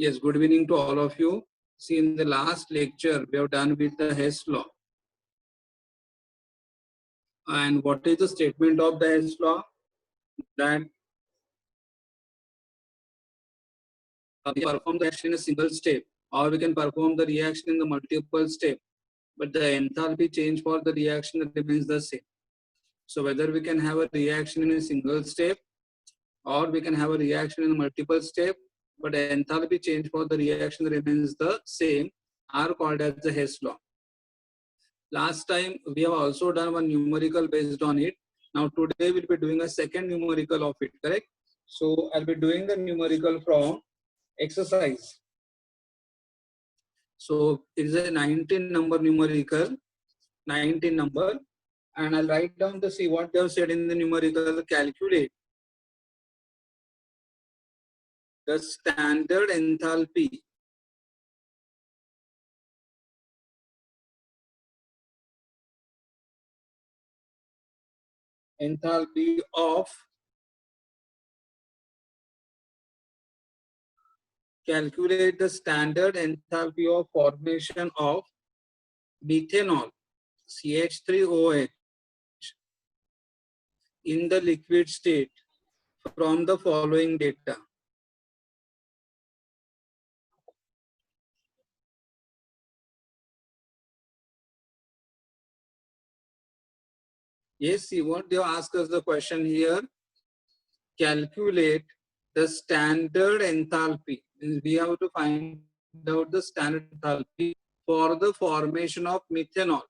Yes, good evening to all of you. See, in the last lecture, we have done with the Hess law. And what is the statement of the Hess law? That we perform the reaction in a single step, or we can perform the reaction in the multiple step, but the enthalpy change for the reaction remains the same. So whether we can have a reaction in a single step, or we can have a reaction in a multiple step, but the enthalpy change for the reaction remains the same, are called as the Hess law. Last time we have also done one numerical based on it. Now today we'll be doing a second numerical of it, correct? So I'll be doing the numerical from exercise. So it is a 19 number numerical, 19 number, and I'll write down to see what they have said in the numerical. Calculate the standard enthalpy of calculate the standard enthalpy of formation of methanol CH3OH in the liquid state from the following data. Yes, see what they ask us the question here. Calculate the standard enthalpy. We have to find out the standard enthalpy for the formation of methanol.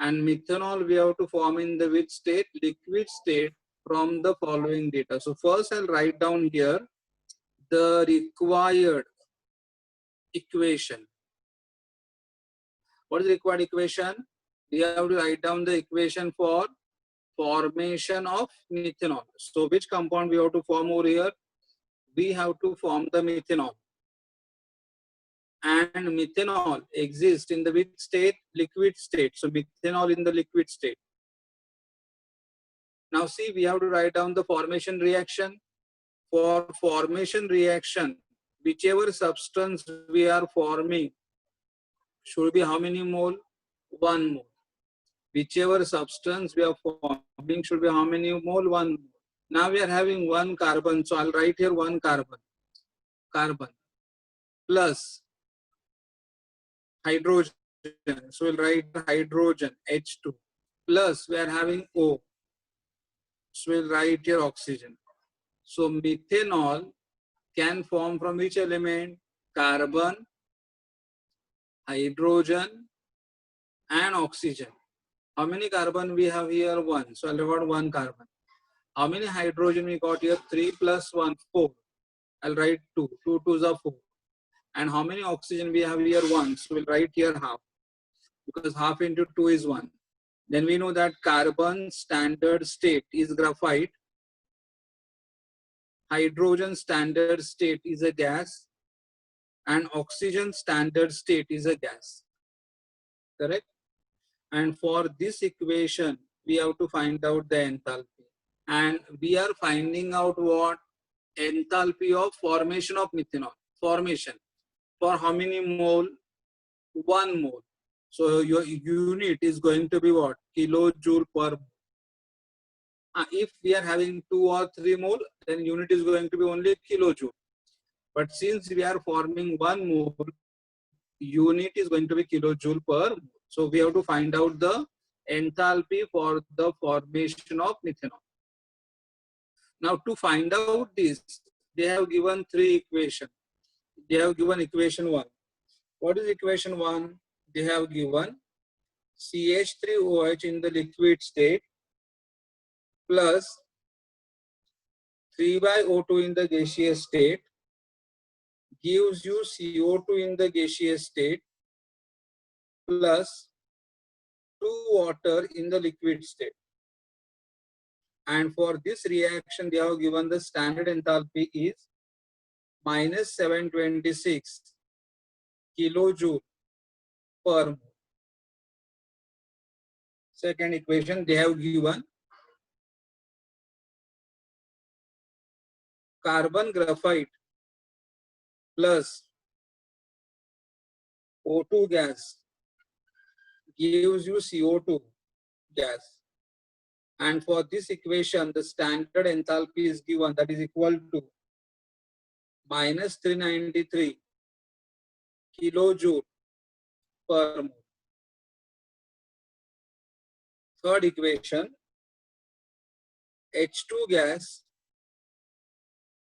And methanol we have to form in the which state? Liquid state from the following data. So first I'll write down here the required equation. What is the required equation? We have to write down the equation for formation of methanol. So which compound we have to form over here? We have to form the methanol. And methanol exists in the which state? Liquid state. So methanol in the liquid state. Now see, we have to write down the formation reaction. For formation reaction, whichever substance we are forming should be how many mole? 1 mole. Whichever substance we are forming should be how many mole? 1 mole. Now we are having 1 carbon. So I'll write here 1 carbon. Carbon plus hydrogen. So we'll write hydrogen H2 plus we are having O. So we'll write here oxygen. So methanol can form from which element? Carbon, hydrogen and oxygen. How many carbon we have here? 1. So I'll write 1 carbon. How many hydrogen we got here? 3 plus 1, 4. I'll write 2. 2 2s are 4. And how many oxygen we have here? 1. So we'll write here half. Because half into 2 is 1. Then we know that carbon standard state is graphite. Hydrogen standard state is a gas. And oxygen standard state is a gas. Correct? And for this equation, we have to find out the enthalpy. And we are finding out what? Enthalpy of formation of methanol. Formation. For how many mole? 1 mole. So your unit is going to be what? Kilojoule per mole. If we are having 2 or 3 mole, then unit is going to be only kilojoule. But since we are forming 1 mole, unit is going to be kilojoule per mole. So we have to find out the enthalpy for the formation of methanol. Now to find out this, they have given 3 equations. They have given equation 1. What is equation 1? They have given CH3OH in the liquid state plus 3/O2 in the gaseous state gives you CO2 in the gaseous state plus 2 water in the liquid state. And for this reaction, they have given the standard enthalpy is minus 726 kilojoule per mole. Second equation, they have given carbon graphite plus O2 gas gives you CO2 gas. And for this equation, the standard enthalpy is given, that is equal to minus 393 kilojoule per mole. Third equation, H2 gas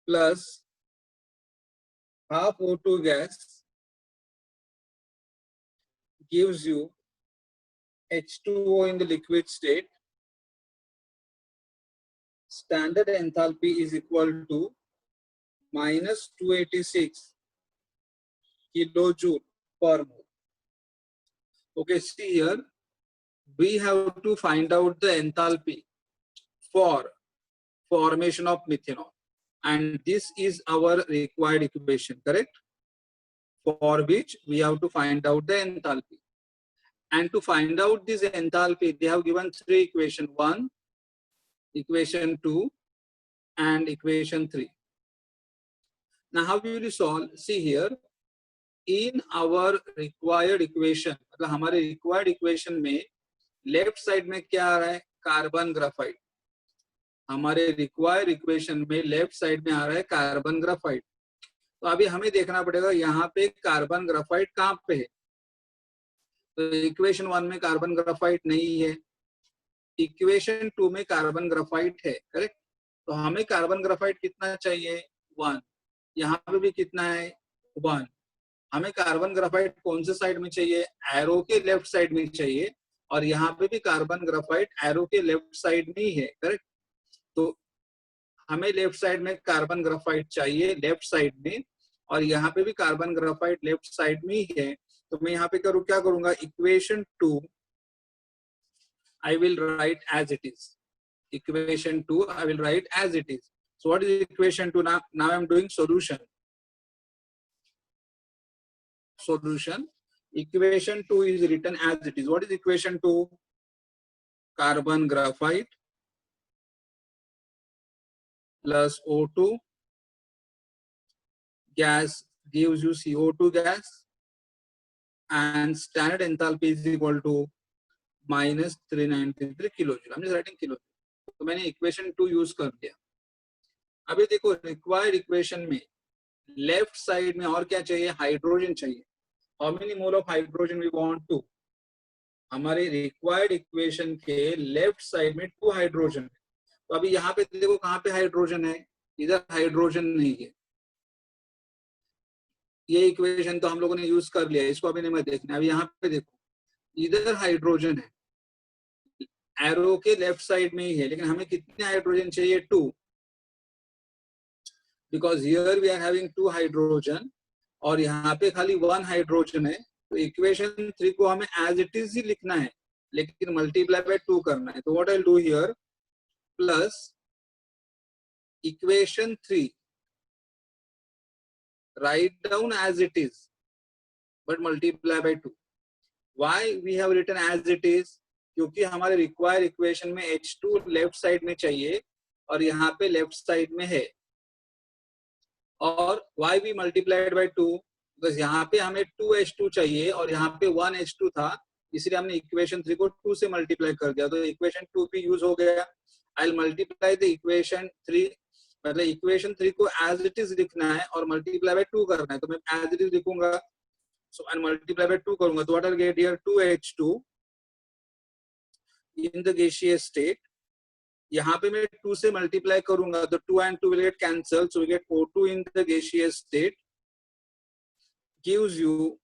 plus half O2 gas gives you H2O in the liquid state. Standard enthalpy is equal to minus 286 kilojoule per mole. Okay, see here, we have to find out the enthalpy for formation of methanol. And this is our required equation, correct? For which we have to find out the enthalpy. And to find out this enthalpy, they have given three equations, 1, equation 2, and equation 3. Now how will you solve? See here, in our required equation, मतलब हमारे required equation में left side में क्या आ रहा है? Carbon graphite. हमारे required equation में left side में आ रहा है कार्बन ग्राफाइट. तो अभी हमें देखना पड़ेगा यहाँ पे कार्बन ग्राफाइट कहाँ पे है. तो इक्वेशन 1 में कार्बन ग्राफाइट नहीं है, इक्वेशन 2 में कार्बन ग्राफाइट है, करेक्ट. तो हमें कार्बन ग्राफाइट कितना चाहिए? 1. यहाँ पे भी कितना है? 1. हमें कार्बन ग्राफाइट कौन से साइड में चाहिए? एरो के लेफ्ट साइड में चाहिए. और यहाँ पे भी कार्बन ग्राफाइट एरो के लेफ्ट साइड में ही है, करेक्ट. तो हमें लेफ्ट साइड में कार्बन ग्राफाइट चाहिए, लेफ्ट साइड में, और यहाँ पे भी कार्बन ग्राफाइट लेफ्ट साइड में ही है. तो मैं यहाँ पे क्या करूंगा? Equation 2 I will write as it is. Equation 2 I will write as it is. So what is equation 2 now? Now I am doing solution. Solution. Equation 2 is written as it is. What is equation 2? Carbon graphite plus O2 gas gives you CO2 gas, and standard enthalpy is equal to minus 393 kilojoule. I'm just writing kilojoule. तो मैंने equation 2 use कर दिया. अभी देखो required equation में left side में और क्या चाहिए? हाइड्रोजन चाहिए. How many mole of hydrogen we want to? हमारे रिक्वायर्ड इक्वेशन के लेफ्ट साइड में 2 हाइड्रोजन है. तो अभी यहाँ पे देखो कहाँ पे हाइड्रोजन है? इधर हाइड्रोजन नहीं है. ये इक्वेशन तो हम लोगों ने यूज कर लिया, इसको अभी नहीं मैं देखना. अभी यहाँ पे देखो इधर हाइड्रोजन है, एरो के लेफ्ट साइड में ही है, लेकिन हमें कितने हाइड्रोजन चाहिए? 2. Because here we are having 2 hydrogen और यहाँ पे खाली 1 हाइड्रोजन है. तो इक्वेशन 3 को हमें एज इट इज ही लिखना है, लेकिन मल्टीप्लाई बाय 2 करना है. तो what I will do here, plus equation 3 write down as it is but multiply by 2. Why we have written as it is? क्योंकि हमारे रिक्वायर्ड इक्वेशन में H2 लेफ्ट साइड में चाहिए और यहाँ पे लेफ्ट साइड में है. और why we multiplied by 2? because यहाँ पे हमें 2H2 चाहिए और यहाँ पे 1H2 था, इसलिए हमने इक्वेशन 3 को 2 से मल्टीप्लाई कर दिया. तो इक्वेशन 2 भी यूज हो गया. I will multiply the equation 3, मतलब इक्वेशन 3 को एज इट इज लिखना है और मल्टीप्लाई बाय 2 करना है. तो मैं एज इट इज लिखूंगा. सो आई मल्टीप्लाई बाय 2 करूंगा. तो what I get here? 2H2 in the gaseous state. यहाँ पे मैं 2 से मल्टीप्लाई करूंगा तो 2 and 2 will get cancelled, so we get O2 in the gaseous state gives you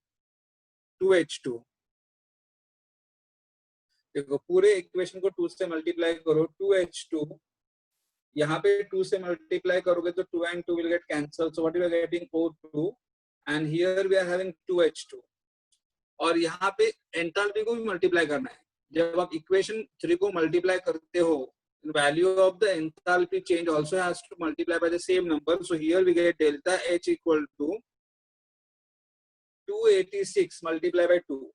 2H2. देखो पूरे इक्वेशन को 2 से मल्टीप्लाई करो, 2H2, यहाँ पे 2 से मल्टीप्लाई करोगे तो 2 and 2 will get cancelled, so what you are getting? O2, and here we are having 2H2. और यहाँ पे एंथैल्पी को भी मल्टीप्लाई करना है. जब आप इक्वेशन 3 को मल्टीप्लाई करते हो, value of the enthalpy change also has to multiply by the same number. So here we get delta H equal to 286 multiplied by 2.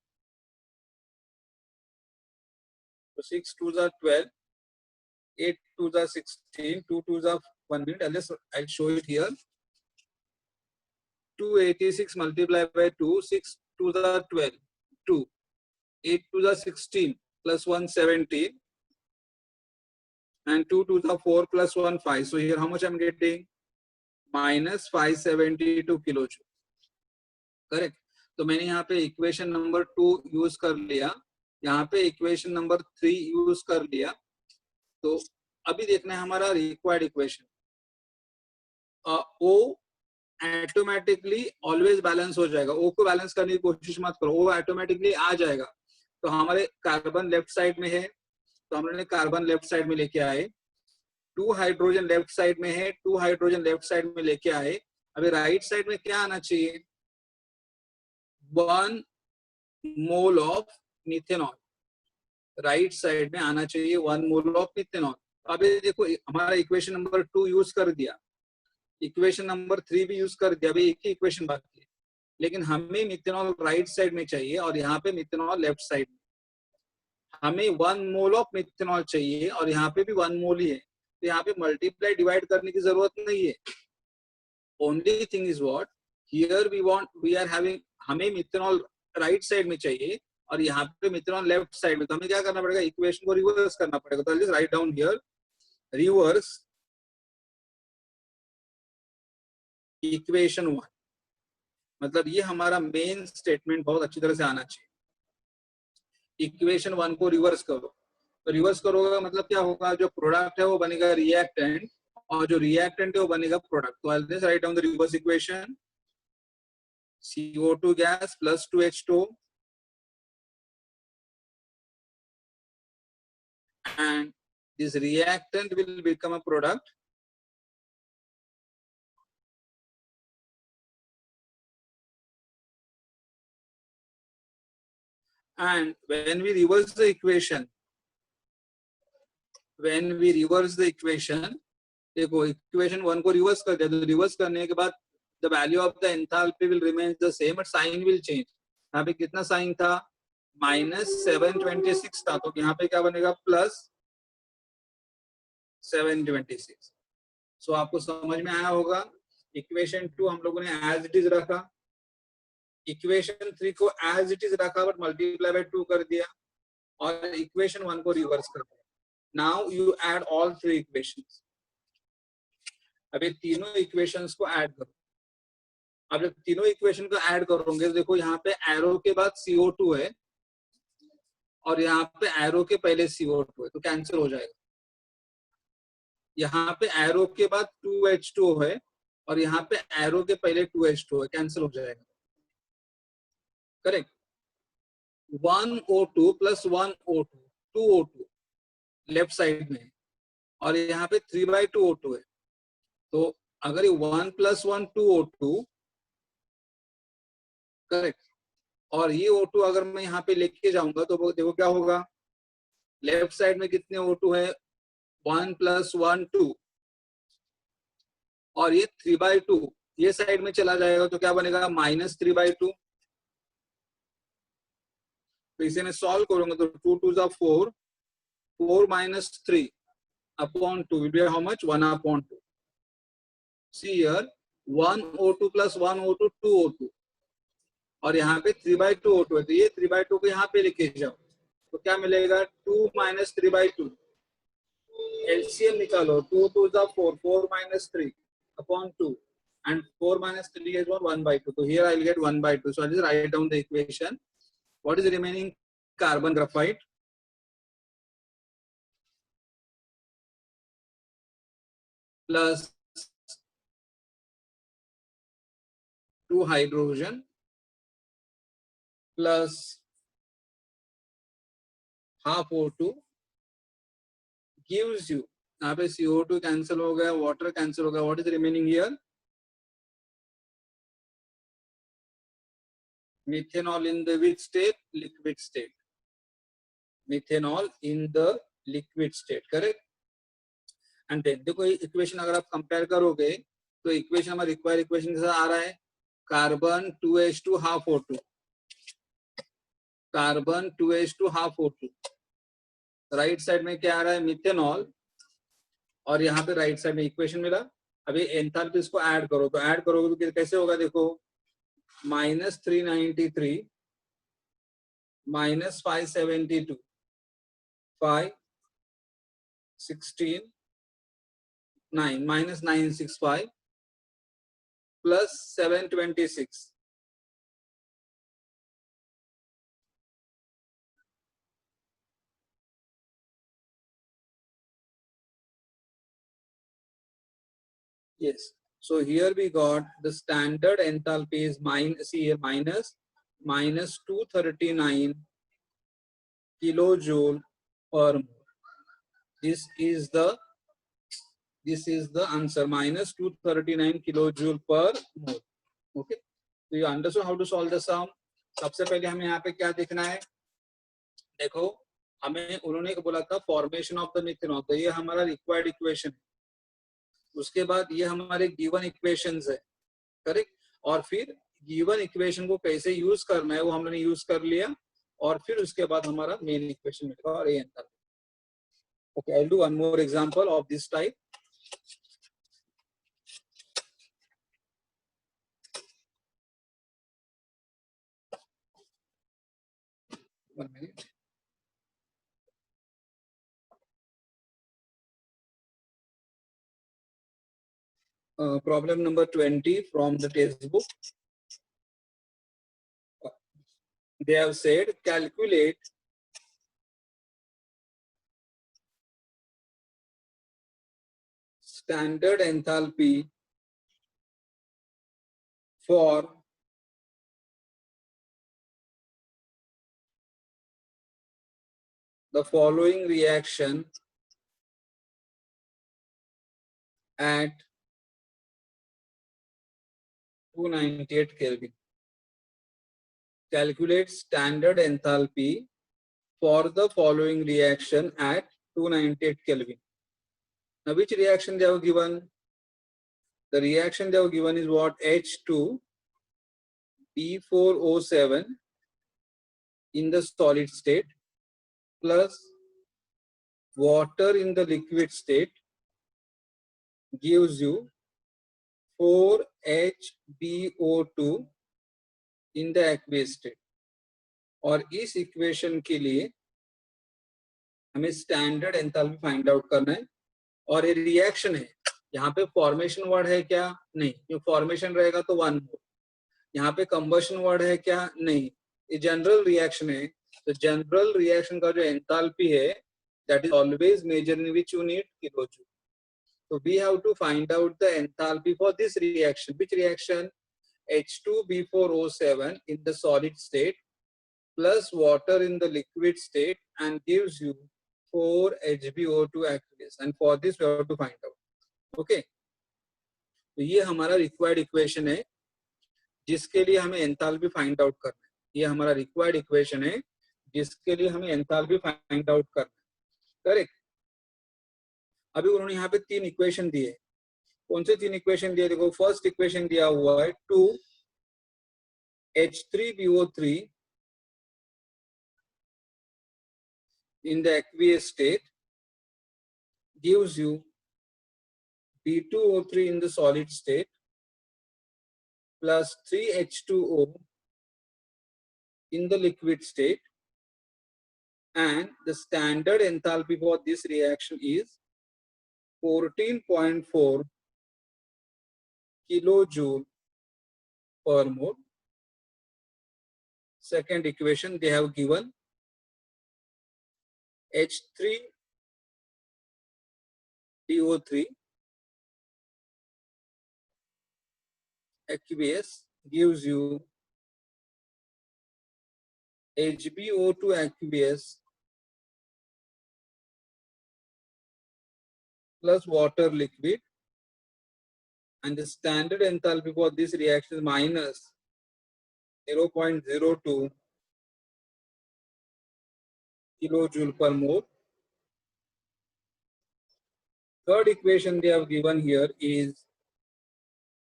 So 6 2s are 12, 8 2s are 16, 2 2s are 1 minute. I'll show it here. 286 multiplied by 2, 6 to the 12 2, 8 to the 16 plus 1 17, and 2 to the 4 plus 1 5. So here how much I'm getting? minus 572 kilojoule. Correct. तो मैंने यहाँ पे equation number 2 use कर लिया, यहाँ पे equation number 3 use कर लिया. तो अभी देखना है हमारा रिक्वायर्ड इक्वेशन. ओ ऑटोमेटिकली ऑलवेज बैलेंस हो जाएगा. ओ को बैलेंस करने की कोशिश मत करो, ओ ऑटोमेटिकली आ जाएगा. तो हमारे कार्बन लेफ्ट साइड में है, तो हमने कार्बन लेफ्ट साइड में लेके आए. 2 हाइड्रोजन लेफ्ट साइड में है, 2 हाइड्रोजन लेफ्ट साइड में लेके आए. अभी राइट साइड में क्या आना चाहिए? 1 mole of methanol. Right side में आना चाहिए 1 मोल ऑफ मिथेनॉल. अभी देखो हमारा इक्वेशन नंबर 2 यूज कर दिया, इक्वेशन नंबर 3 भी यूज कर दिया. अभी एक ही इक्वेशन बाकी है, लेकिन हमें मिथेनॉल राइट साइड में चाहिए और यहाँ पे मिथेनॉल लेफ्ट साइड में. हमें 1 मोल ऑफ मिथेनॉल चाहिए और यहाँ पे भी 1 मोल ही है. तो यहाँ पे मल्टीप्लाई डिवाइड करने की जरूरत नहीं है. Only thing is what here we are having, हमें मिथेनॉल राइट साइड में चाहिए और यहाँ पे मिथेनॉल लेफ्ट साइड में. तो हमें क्या करना पड़ेगा? इक्वेशन को रिवर्स करना पड़ेगा. तो just write down here reverse equation 1. मतलब ये हमारा मेन स्टेटमेंट बहुत अच्छी तरह से आना चाहिए. इक्वेशन 1 को रिवर्स करो. तो रिवर्स करोगे मतलब क्या होगा? जो प्रोडक्ट है वो बनेगा रिएक्टेंट और जो रिएक्टेंट है वो बनेगा प्रोडक्ट. तो I just write down the reverse equation. CO2 gas plus 2H2 and this reactant will become a product. And when we reverse the equation, देखो इक्वेशन 1 को रिवर्स कर दिया. तो रिवर्स करने के बाद the value of the enthalpy will remain the same but sign will change. यहाँ पे कितना साइन था? minus 726 था. तो यहाँ पे क्या बनेगा? प्लस 726. सो आपको समझ में आया होगा. इक्वेशन 2 हम लोगों ने एज इट इज रखा, इक्वेशन 3 को एज इट इज रखा बट मल्टीप्लाई बाय 2 कर दिया और इक्वेशन 1 को रिवर्स कर दिया. Now you add all 3 equations. अभी तीनों इक्वेशंस को ऐड करो. अब जब तीनों इक्वेशन को ऐड करोगे तो देखो यहाँ पे एरो के बाद CO2 है और यहाँ पे एरो के पहले CO2 है, तो कैंसिल हो जाएगा. यहाँ पे एरो के बाद 2H2 है और यहाँ पे एरो के पहले 2H2 है, कैंसिल हो जाएगा. Correct. 1O2 plus 1O2, 2O2 left side में और यहाँ पे 3/2O2 है. तो अगर ये 1 प्लस 1 2O2, करेक्ट, और ये O2 अगर मैं यहाँ पे लेके जाऊंगा तो देखो क्या होगा? लेफ्ट साइड में कितने O2 है? 1 प्लस 1 2 और ये 3/2 ये साइड में चला जाएगा तो क्या बनेगा? -3/2. तो इसे मैं सॉल्व करूंगा तो 2 2 जा 4, 4 minus 3 upon 2 will be how much? 1/2. See here 1O2 plus 1O2 2O2 और यहाँ पे 3/2 O2 है. तो ये 3/2 को यहाँ पे लेके जाओ तो क्या मिलेगा? 2 minus 3/2. LCM निकालो. 2 2 जा 4, 4 minus 3 upon 2 and 4 minus 3 is 1/2. So here I'll get 1/2. So I'll just write down the equation. What is the remaining? Carbon graphite plus 2 hydrogen plus half O2 gives you, यहाँ पे CO2 cancel हो गया, water cancel हो गया. What is remaining here? Methanol in the which state? Liquid state. Methanol in the liquid state. Correct. And then देखो equation अगर आप compare करोगे तो इक्वेशन हमारा रिक्वायर्ड इक्वेशन के साथ आ रहा है. Carbon 2H2 half O2, carbon 2H2 half O2. Right side में क्या आ रहा है? मिथेनॉल और यहाँ पे राइट साइड में इक्वेशन मिला. अभी एंथैल्पीज को ऐड करो. तो ऐड करोगे तो कैसे होगा? देखो minus 393 minus 572 516 9 minus 965 plus 726. Yes. So here we got the standard enthalpy is minus 239 kilojoule per mole. This is the answer, minus 239 kilojoule per mole. Okay. So you understood how to solve the sum. सबसे पहले हमें यहाँ पे क्या देखना है, देखो हमें उन्होंने बोला था फॉर्मेशन ऑफ द मिथेनॉल, तो ये हमारा रिक्वायर्ड इक्वेशन है। उसके बाद ये हमारे गिवन इक्वेशंस है, करेक्ट। और फिर गिवन इक्वेशन को कैसे यूज करना है वो हमने यूज कर लिया, और फिर उसके बाद हमारा मेन इक्वेशन मिलेगा और ये answer. Okay, I will do one more example of this type. One minute. Problem number 20 from the textbook. They have said calculate standard enthalpy for the following reaction at 298 Kelvin. Calculate standard enthalpy for the following reaction at 298 Kelvin. Now, which reaction they have given? The reaction they have given is what? H2B4O7 in the solid state plus water in the liquid state gives you 4HbO2 in the aqueous state. और इस equation के लिए हमें standard enthalpy find out करना है। और ये reaction है, यहाँ पे फॉर्मेशन वर्ड है क्या? नहीं, क्योंकि फॉर्मेशन रहेगा तो 1 मोल। यहाँ पे कंबशन वर्ड है क्या? नहीं, ये जनरल रिएक्शन है। तो जनरल रिएक्शन का जो एंथैल्पी है that is always measure in which unit? Kilojoule. So we have to find out the enthalpy for this reaction. Which reaction? H2B4O7 in the solid state plus water in the liquid state and gives you 4HbO2 aqueous. And for this we have to find out. Okay. तो ये हमारा required equation है जिसके लिए हमें enthalpy find out करना है। ये हमारा रिक्वायर्ड इक्वेशन है जिसके लिए हमें एंथैल्पी फाइंड आउट करना है, करेक्ट। अभी उन्होंने यहाँ पे 3 इक्वेशन दिए। कौन से 3 इक्वेशन दिए? देखो, फर्स्ट इक्वेशन दिया हुआ है 2H3BO3 in the aqueous state gives you B2O3 in the solid state plus 3H2O in the liquid state, and the standard enthalpy for this reaction is 14.4 kilojoule per mole. Second equation they have given H3BO3 aqueous gives you HbO2 aqueous plus water liquid, and the standard enthalpy for this reaction is minus 0.02 kilojoule per mole. Third equation they have given here is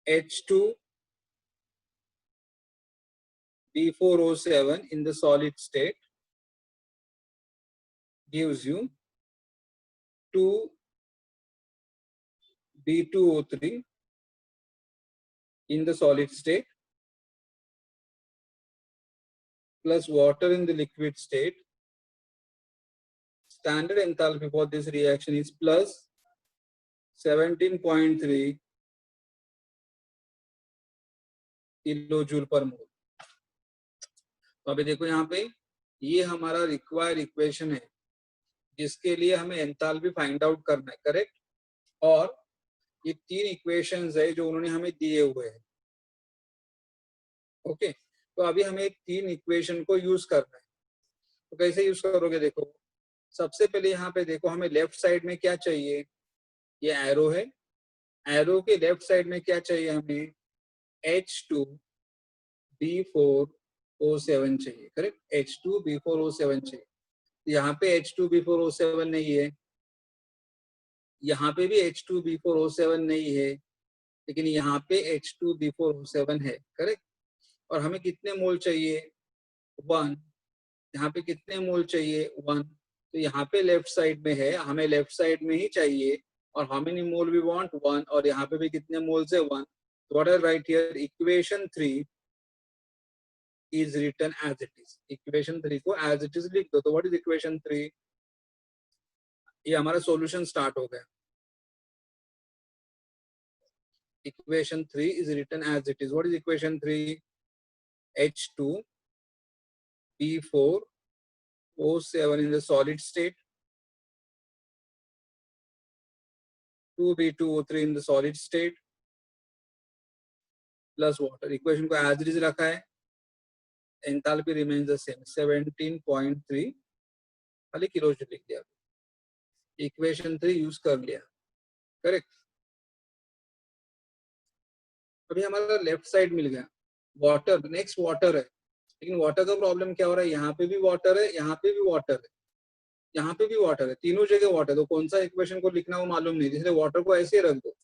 H2B4O7 in the solid state gives you 2B2O3 in the solid state plus water in the liquid state, standard enthalpy for this reaction is plus 17.3 kilojoule पर मोल। तो अभी देखो यहाँ पे ये हमारा required equation है जिसके लिए हमें एंथैल्पी फाइंड आउट करना है, करेक्ट। और ये 3 इक्वेशंस है जो उन्होंने हमें दिए हुए हैं। ओके, तो अभी हमें 3 इक्वेशन को यूज करना है। तो कैसे यूज करोगे, देखो सबसे पहले यहाँ पे देखो हमें लेफ्ट साइड में क्या चाहिए, ये एरो है, एरो के लेफ्ट साइड में क्या चाहिए हमें, H2B4O7 चाहिए, करेक्ट। H2B4O7 चाहिए। यहाँ पे H2B4O7 नहीं है, यहाँ पे भी H2B4O7 नहीं है, लेकिन यहाँ पे H2B4O7 है, करेक्ट। और हमें कितने मोल चाहिए, 1। यहाँ पे कितने मोल चाहिए, 1। तो यहाँ पे लेफ्ट साइड में है, हमें लेफ्ट साइड में ही चाहिए। और how many mole we want, 1। और यहाँ पे भी कितने मोल्स है, 1। What I write here, equation 3 is written as it is। Equation 3 को as it is लिख दो। तो व्हाट इज इक्वेशन 3, ये हमारा सॉल्यूशन स्टार्ट हो गया। Equation 3 is written as it is। What is equation 3, H2B4O7 in the solid state, 2B2O3 in the solid state plus water। Equation को as it is रखा है, एंथैल्पी remains the same 17.3 खाली kilojoule लिख दिया। Equation 3 use कर लिया, correct. अभी हमारा लेफ्ट साइड मिल गया, वाटर, नेक्स्ट वाटर है। लेकिन वाटर का प्रॉब्लम क्या हो रहा है, यहाँ पे भी वाटर है, यहाँ पे भी वाटर है, यहाँ पे भी वाटर है, तीनों जगह वाटर। तो कौन सा इक्वेशन को लिखना वो मालूम नहीं, इसलिए वाटर को ऐसे ही रख दो।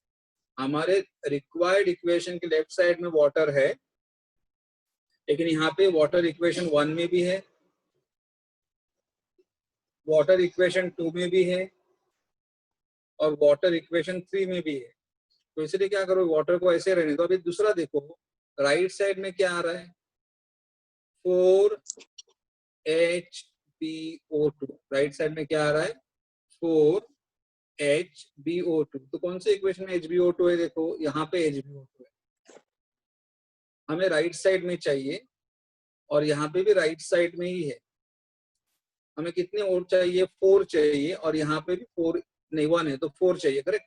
हमारे रिक्वायर्ड इक्वेशन के लेफ्ट साइड में वाटर है, लेकिन यहाँ पे वाटर इक्वेशन 1 में भी है, वाटर इक्वेशन 2 में भी है, और वाटर इक्वेशन 3 में भी है। तो इसलिए क्या करो, वाटर को ऐसे रहने दो। अभी दूसरा देखो, राइट साइड में क्या आ रहा है, 4HbO2। राइट साइड में क्या आ रहा है, 4HbO2। तो कौन से इक्वेशन में HbO2 है, देखो यहाँ पे HbO2 है, हमें राइट साइड में चाहिए, और यहाँ पे भी राइट साइड में ही है। हमें कितने और चाहिए, 4 चाहिए, और यहाँ पे भी 4 नहीं, 1 है, तो 4 चाहिए, करेक्ट।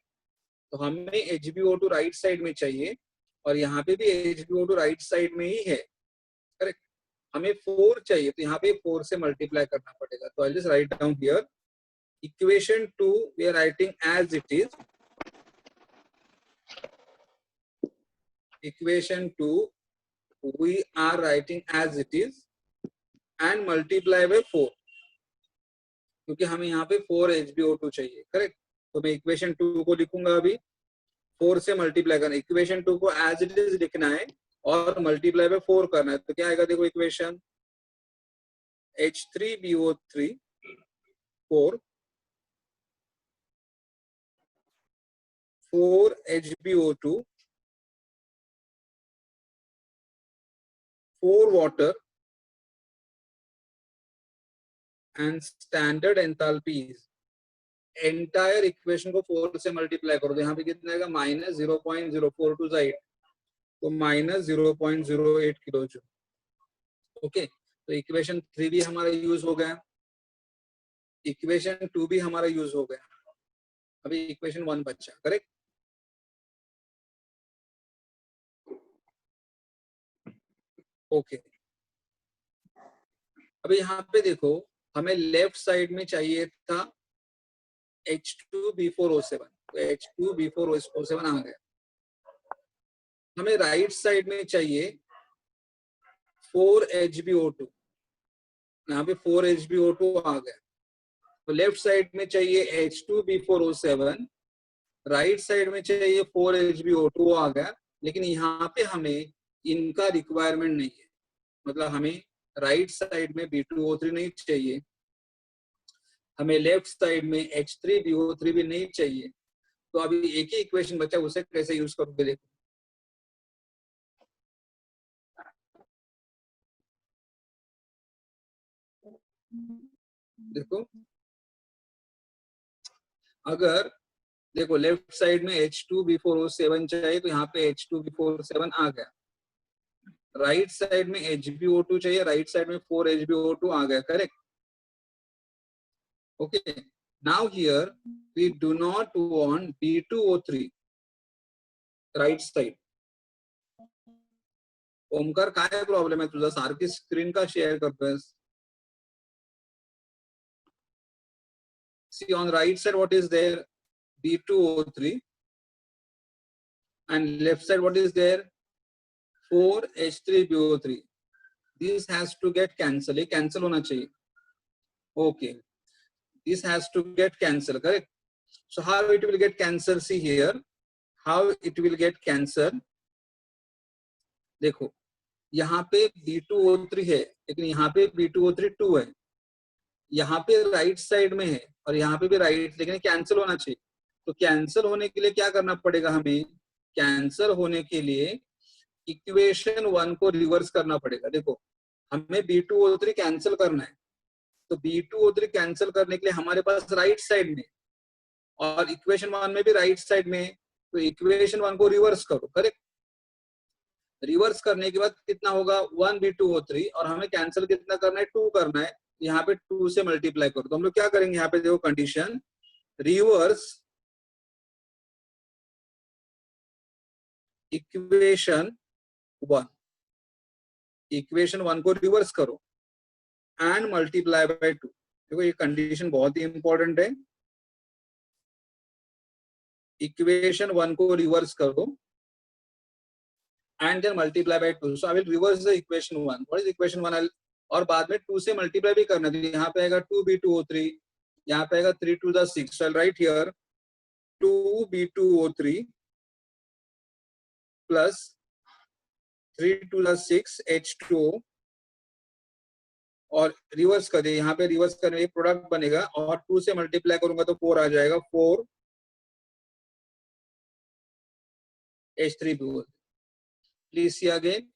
तो हमें HbO2 राइट साइड में चाहिए, और यहाँ पे भी HbO2 राइट साइड में ही है, करेक्ट। हमें 4 चाहिए, तो यहाँ पे 4 से मल्टीप्लाई करना पड़ेगा। तो I just write down here, equation 2 we are writing as it is, equation 2 we are writing as it is and multiply by 4, क्योंकि हमें यहाँ पे 4 HbO2 चाहिए, करेक्ट। तो मैं इक्वेशन 2 को लिखूंगा, अभी 4 से मल्टीप्लाई करना, इक्वेशन 2 को एज इट इज लिखना है और मल्टीप्लाई बाय 4 करना है। तो क्या आएगा, देखो equation, H3BO3 4 HbO2 4 water and standard enthalpy is, entire equation को 4 से मल्टीप्लाई करो, तो यहाँ पे कितना आएगा, -0.0428, तो -0.08 किलोजूल। ओके, तो इक्वेशन 3 भी हमारा यूज हो गया, इक्वेशन 2 भी हमारा यूज हो गया, अभी इक्वेशन 1 बचा, करेक्ट। ओके, अभी यहाँ पे देखो हमें लेफ्ट साइड में चाहिए था H2B4O7, तो H2B4O7 आ गया। हमें राइट साइड में चाहिए 4HbO2, यहाँ पे 4HbO2 आ गया। तो लेफ्ट साइड में चाहिए H2B4O7, राइट साइड में चाहिए 4HbO2 आ गया। लेकिन यहाँ पे हमें इनका रिक्वायरमेंट नहीं है, मतलब हमें राइट साइड में B2O3 नहीं चाहिए, हमें लेफ्ट साइड में H3BO3 भी नहीं चाहिए। तो अभी एक ही इक्वेशन बचा, उसे कैसे यूज करोगे, देखो देखो अगर देखो लेफ्ट साइड में H2B4O7 चाहिए तो यहाँ पे H2B4O7 आ गया, राइट साइड में HbO2 चाहिए, राइट साइड में 4HbO2 आ गया, correct. Okay, now here we do not want B2O3 right side. Omkar काय प्रॉब्लेम आहे तुझा, सारखी स्क्रीन का शेअर करतोयस. See on right side what is there, B2O3, and left side what is there, 4H3BO3. This has to get cancelled. ये cancel होना चाहिए. Okay, this has to get cancelled, correct. So how it will get cancelled? See here how it will get cancelled. देखो यहाँ पे B2O3 है लेकिन यहाँ पे B2O3 2 है, यहाँ पे राइट साइड में है और यहाँ पे भी राइट, लेकिन कैंसिल होना चाहिए. तो कैंसिल होने के लिए क्या करना पड़ेगा हमें, कैंसिल होने के लिए इक्वेशन 1 को रिवर्स करना पड़ेगा. देखो हमें B2O3 कैंसिल करना है, तो B2O3 कैंसिल करने के लिए हमारे पास राइट साइड में और इक्वेशन 1 में भी राइट साइड में, तो इक्वेशन 1 को रिवर्स करो, करेक्ट. रिवर्स करने के बाद कितना होगा 1B2O3 और हमें कैंसिल कितना करना है 2 करना है, यहाँ पे 2 से मल्टीप्लाई करो. तो हम लोग क्या करेंगे यहाँ पे, देखो कंडीशन रिवर्स इक्वेशन 1, इक्वेशन 1 को रिवर्स करो एंड मल्टीप्लाई बाय 2. देखो ये कंडीशन बहुत ही इंपॉर्टेंट है. इक्वेशन 1 को रिवर्स करो and then multiply by 2. So I will reverse the equation 1. What is equation 1? और बाद में 2 से multiply भी करना है. यहाँ पे आएगा 2B2O3, यहाँ पे आएगा 3 to the 6. So I'll write here 2B2O3 plus 3 to the 6 H2O और रिवर्स कर दे. यहाँ पे रिवर्स करने एक प्रोडक्ट बनेगा और 2 से मल्टीप्लाई करूंगा तो 4 आ जाएगा, 4 H3BO. प्लीज सी अगेन,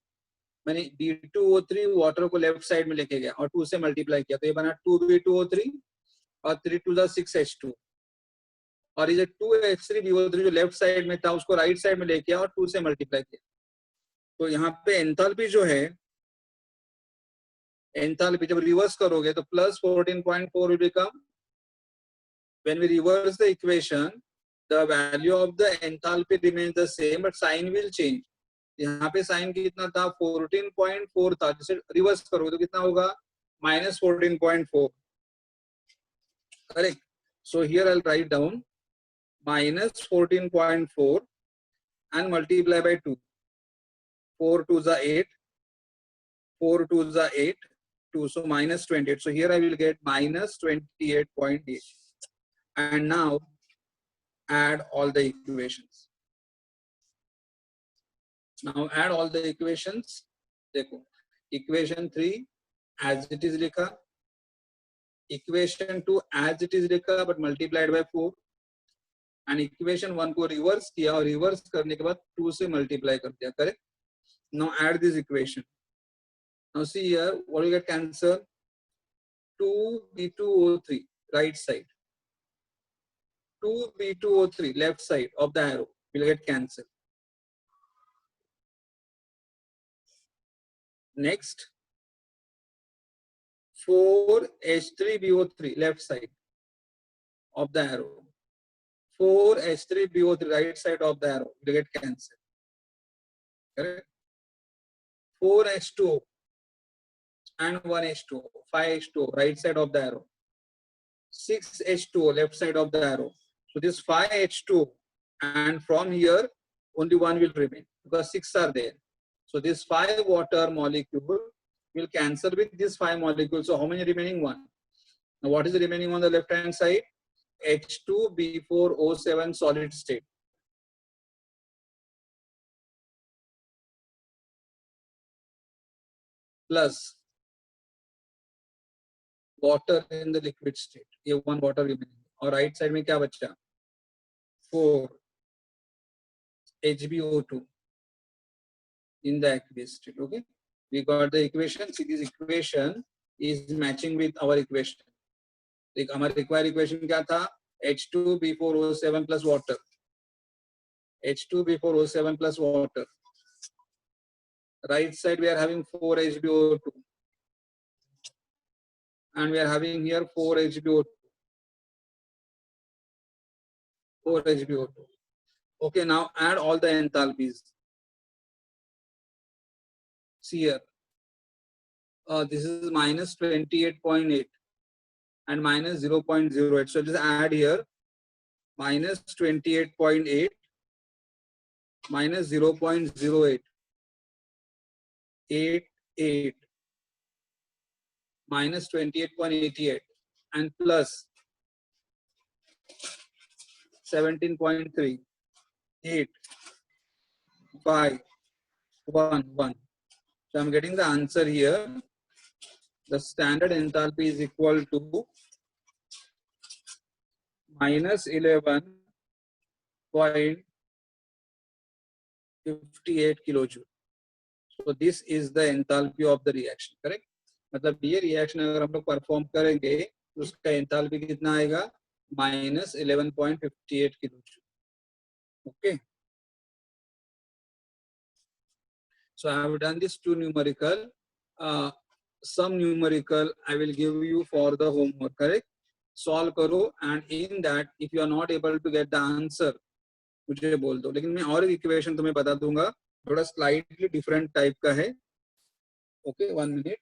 मैंने B2O3 वाटर को लेफ्ट साइड में लेके गया और 2 से मल्टीप्लाई किया तो ये बना 2B2O3 और 3 to the 6 H2 और ये 2H3BO3 जो लेफ्ट साइड में था उसको राइट साइड में लेके और 2 से मल्टीप्लाई किया. तो यहाँ पे एंथैल्पी जो है, एंथैल्पी जब रिवर्स करोगे तो plus 14.4 will become, when we reverse the equation the value of the enthalpy remains the same but sign will change. यहाँ पे साइन कितना था 14.4 था, जिसे रिवर्स करोगे तो कितना होगा -14.4, correct. So here I will write down -14.4 and multiply by 2. 4 to the 8, 4 to the 8, 2, so -28. So here I will get -28.8. And now add all the equations. Now add all the equations. देखो equation 3 as it is लिखा, equation 2 as it is लिखा but multiplied by 4, and equation 1 को reverse किया और reverse करने के बाद 2 से मल्टीप्लाई कर दिया, correct. Now add this equation. Now see here what you get cancel, 2B2O3 right side, 2B2O3 left side of the arrow will get cancelled. Next 4H3BO3 left side of the arrow, 4H3BO3 right side of the arrow will get cancelled, correct. 4H2O and 1H2O, 5H2O right side of the arrow, 6H2O left side of the arrow. So this 5H2O, and from here only 1 will remain because 6 are there. So this 5 water molecule will cancel with this 5 molecules. So how many remaining? 1. Now what is the remaining on the left hand side? H2B4O7 solid state. Plus water in the liquid state. ये 1 water remaining. और right side में क्या बचा? 4 HbO2 in the aqueous state. Okay, we got the equation. See this equation is matching with our equation. हमारा required equation क्या था? H2B4O7 plus water. H2B4O7 plus water. Right side we are having 4HBO2 and we are having here 4HBO2. 4HBO2. Okay, now add all the enthalpies. See here. This is minus 28.8 and minus 0.08. So just add here minus 28.8 minus 0.08. 88 minus 28.88 and plus 17.3 8 5 1 1. So I'm getting the answer here. The standard enthalpy is equal to minus 11.58 kilojoule. So this is the enthalpy of the reaction, correct? मतलब ये reaction अगर हम लोग perform करेंगे तो उसका enthalpy कितना आएगा? minus 11.58 kilojoule. Okay. So I have done this two numerical. Some numerical I will give you for the homework, correct? Solve करो and in that if you are not able to get the answer मुझे बोल दो. लेकिन मैं और एक equation तुम्हें बता दूंगा, थोड़ा slightly different type का है. Okay, 1 minute.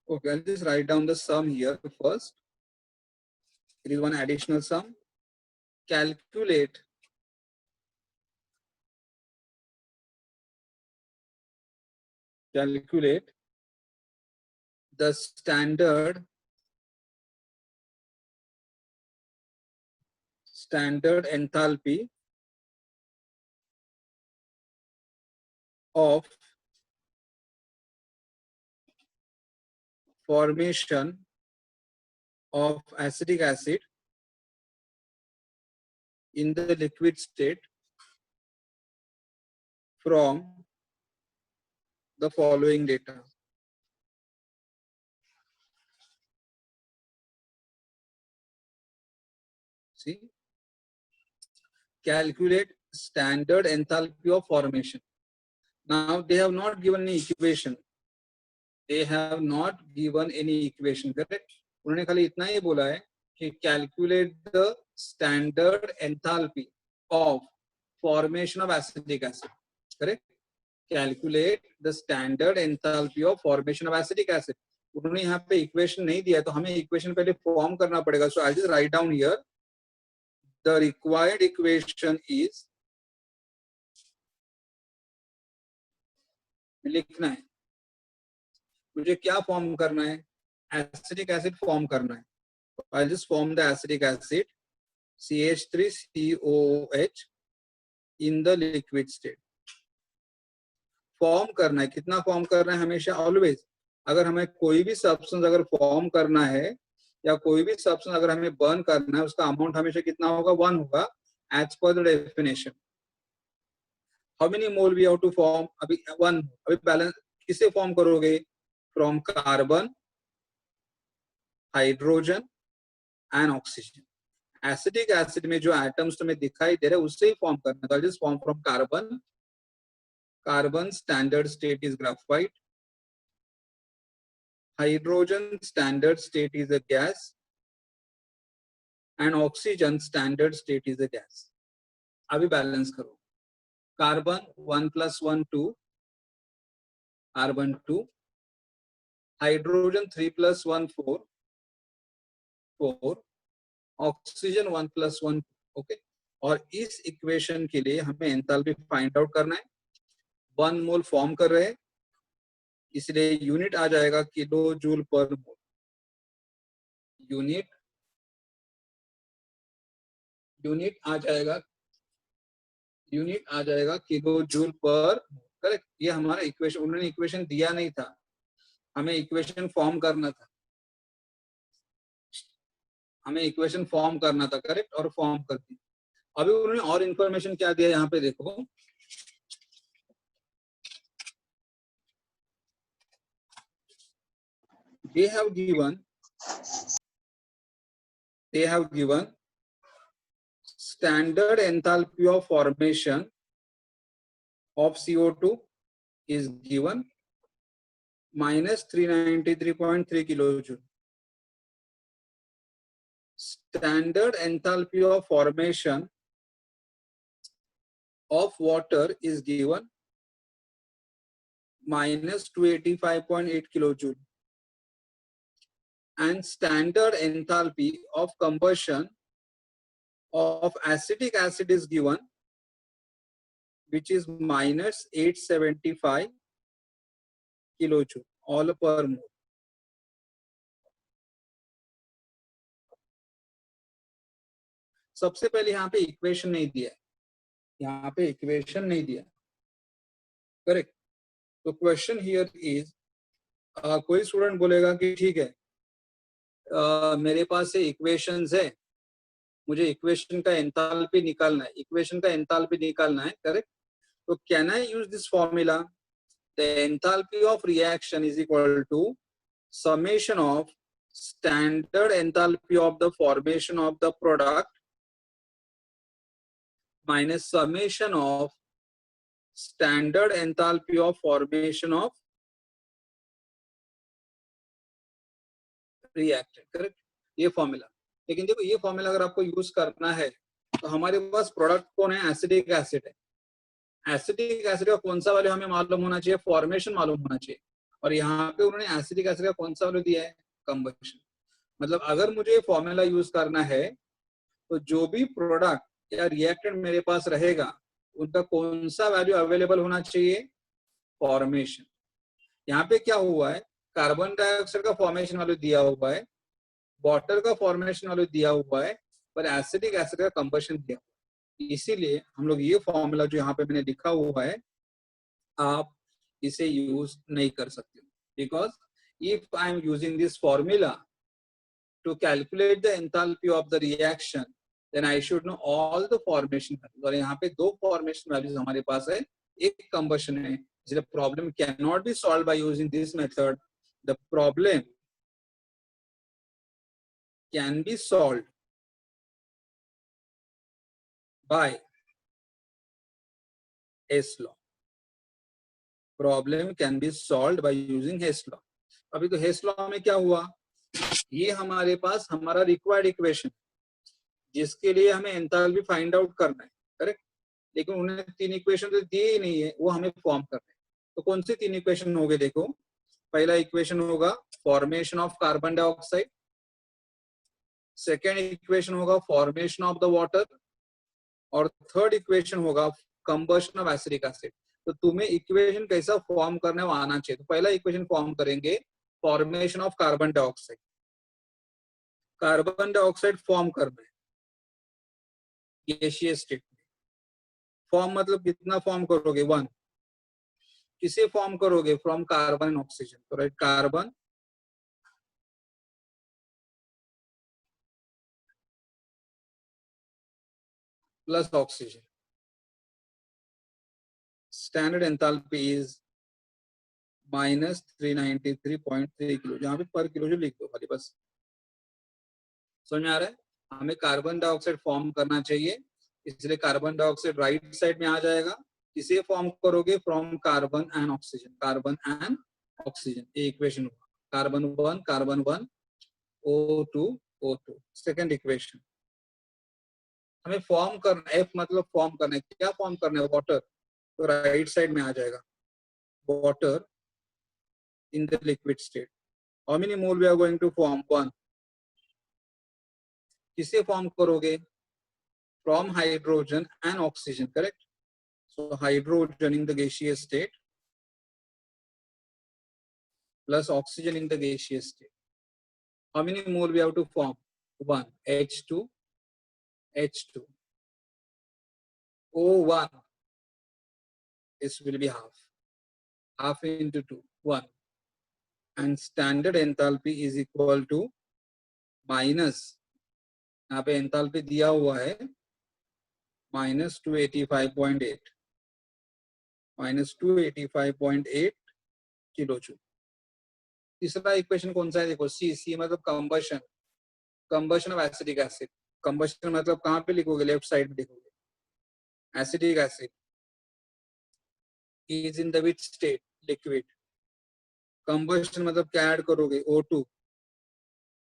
Okay, I'll just write down the sum here first. It is one additional sum. Calculate the standard enthalpy of formation of acetic acid in the liquid state from the following data. See, calculate standard enthalpy of formation. Now they have not given any equation. They have not given any equation, correct? उन्होंने खाली इतना ही बोला है कि calculate the standard enthalpy of formation of acetic acid, correct? Calculate the standard enthalpy of formation of acetic acid. उन्होंने यहाँ पे equation नहीं दिया तो हमें इक्वेशन पहले फॉर्म करना पड़ेगा. So I'll just write down here. The required equation is, लिखना है मुझे क्या फॉर्म करना है? एसिटिक एसिड फॉर्म करना है. I'll just form the acetic acid CH3COOH in the liquid state. Form करना है. कितना फॉर्म करना है? हमेशा ऑलवेज अगर हमें कोई भी सब्सटेंस अगर फॉर्म करना है या कोई भी सब्सटेंस अगर हमें बर्न करना है उसका अमाउंट हमेशा कितना होगा? 1 होगा as per the definition. How many mole we have to form? अभी 1. अभी बैलेंस किसे फॉर्म करोगे? From carbon, hydrogen and oxygen. Acetic acid में जो एटम्स तुम्हें दिखाई दे रहे हैं उससे ही फॉर्म करना. तो just form from carbon. Carbon standard state is graphite. Hydrogen standard state is a gas and oxygen standard state is a gas. अभी बैलेंस करो. Carbon 1 + 1 2, carbon 2, hydrogen 3 + 1 4, 4, oxygen 1 + 1, okay. और इस इक्वेशन के लिए हमें एंथैल्पी फाइंड आउट करना है। 1 mole form कर रहे हैं, इसलिए यूनिट आ जाएगा किलो जूल पर मोल। यूनिट आ जाएगा किलो जूल पर, करेक्ट। ये हमारा इक्वेशन, उन्होंने इक्वेशन दिया नहीं था, हमें इक्वेशन फॉर्म करना था, करेक्ट, और फॉर्म कर दी। अभी उन्होंने और इंफॉर्मेशन क्या दिया यहाँ पे देखो, they have given standard enthalpy of formation of CO2 is given -393.3 kilojoule. Standard enthalpy of formation of water is given -285.8 kilojoule. And standard enthalpy of combustion of acetic acid is given, which is -875 kilojoule all per mole. सबसे पहले यहाँ पे equation नहीं दिया, correct. तो question here is, कोई student बोलेगा कि ठीक है, मेरे पास इक्वेशंस है, मुझे इक्वेशन का एंथैल्पी निकालना है, करेक्ट। तो can I use this formula? The enthalpy of reaction is equal to summation of standard enthalpy of the formation of the product minus summation of standard enthalpy of formation of reactant, correct. ये formula, लेकिन देखो ये formula अगर आपको use करना है तो हमारे पास प्रोडक्ट कौन है? एसिटिक एसिड है। एसिटिक एसिड का कौन सा वैल्यू हमें मालूम होना चाहिए? फॉर्मेशन मालूम होना चाहिए। और यहाँ पे उन्होंने एसिटिक एसिड का कौन सा वैल्यू दिया है? कंबशन। मतलब अगर मुझे फॉर्मूला यूज करना है तो जो भी प्रोडक्ट या रिएक्टेंट मेरे पास रहेगा उनका कौन सा वैल्यू अवेलेबल होना चाहिए? फॉर्मेशन। यहाँ पे क्या हुआ है, कार्बन डाइऑक्साइड का फॉर्मेशन वैल्यू दिया हुआ है, वाटर का फॉर्मेशन वैल्यू दिया हुआ है, पर एसिटिक एसिड का कंबशन दिया हुआ है। इसीलिए हम लोग ये फॉर्मूला जो यहाँ पे मैंने लिखा हुआ है, आप इसे यूज नहीं कर सकते, because if I am using this formula to calculate the enthalpy of the reaction, then I should know all the formation values. और यहाँ पे दो formation values हमारे पास है, एक combustion है, इसलिए problem cannot be solved by using this method. The problem can be solved by Hess law. Problem can be solved by using Hess law. अभी तो Hess law में क्या हुआ, ये हमारे पास हमारा रिक्वायर्ड इक्वेशन जिसके लिए हमें एंथैल्पी फाइंड आउट करना है, करेक्ट। लेकिन उन्होंने 3 इक्वेशन तो दिए ही नहीं है, वो हमें फॉर्म करना है। तो कौन सी 3 इक्वेशन होंगे? देखो, पहला इक्वेशन होगा formation of carbon dioxide, second equation होगा फॉर्मेशन ऑफ द वाटर, और थर्ड इक्वेशन होगा कंबशन ऑफ एसिटिक एसिड। तो तुम्हें इक्वेशन कैसा फॉर्म करना है वो आना चाहिए। तो पहला इक्वेशन फॉर्म करेंगे formation of carbon dioxide. Carbon dioxide form करना है गैसीय स्टेट में। फॉर्म मतलब कितना फॉर्म करोगे? 1। किसे फॉर्म करोगे? From carbon and oxygen. तो right, carbon plus oxygen. Standard enthalpy is -393.3 kilo. यहाँ पे पर किलो जो लिख दो खाली, बस। समझ में आ रहा है? हमें कार्बन डाइऑक्साइड फॉर्म करना चाहिए, इसलिए कार्बन डाइऑक्साइड राइट साइड में आ जाएगा। इसे फॉर्म करोगे from carbon and oxygen, carbon and oxygen. ये इक्वेशन होगा carbon 1 O2 O2। Second equation हमें फॉर्म करना, F मतलब फॉर्म करना है। क्या फॉर्म करना है? वाटर। तो राइट साइड में आ जाएगा water in the liquid state. How many mole we are going to form? 1. किसे फॉर्म करोगे? From hydrogen and oxygen, correct? So hydrogen in the gaseous state plus oxygen in the gaseous state. How many mole we have to form? 1. H2, H2. O1, this will be half. Half into 2, 1. And standard enthalpy is equal to minus, यहाँ पे enthalpy दिया हुआ है minus 285.8. minus 285.8 kilojoule. तीसरा equation कौन सा है? देखो सी. सी मतलब combustion, combustion of acetic acid. Combustion मतलब कहाँ पे लिखोगे? लेफ्ट साइड में लिखोगे. Acetic acid is in the which state? Liquid. Combustion मतलब क्या ऐड करोगे? O2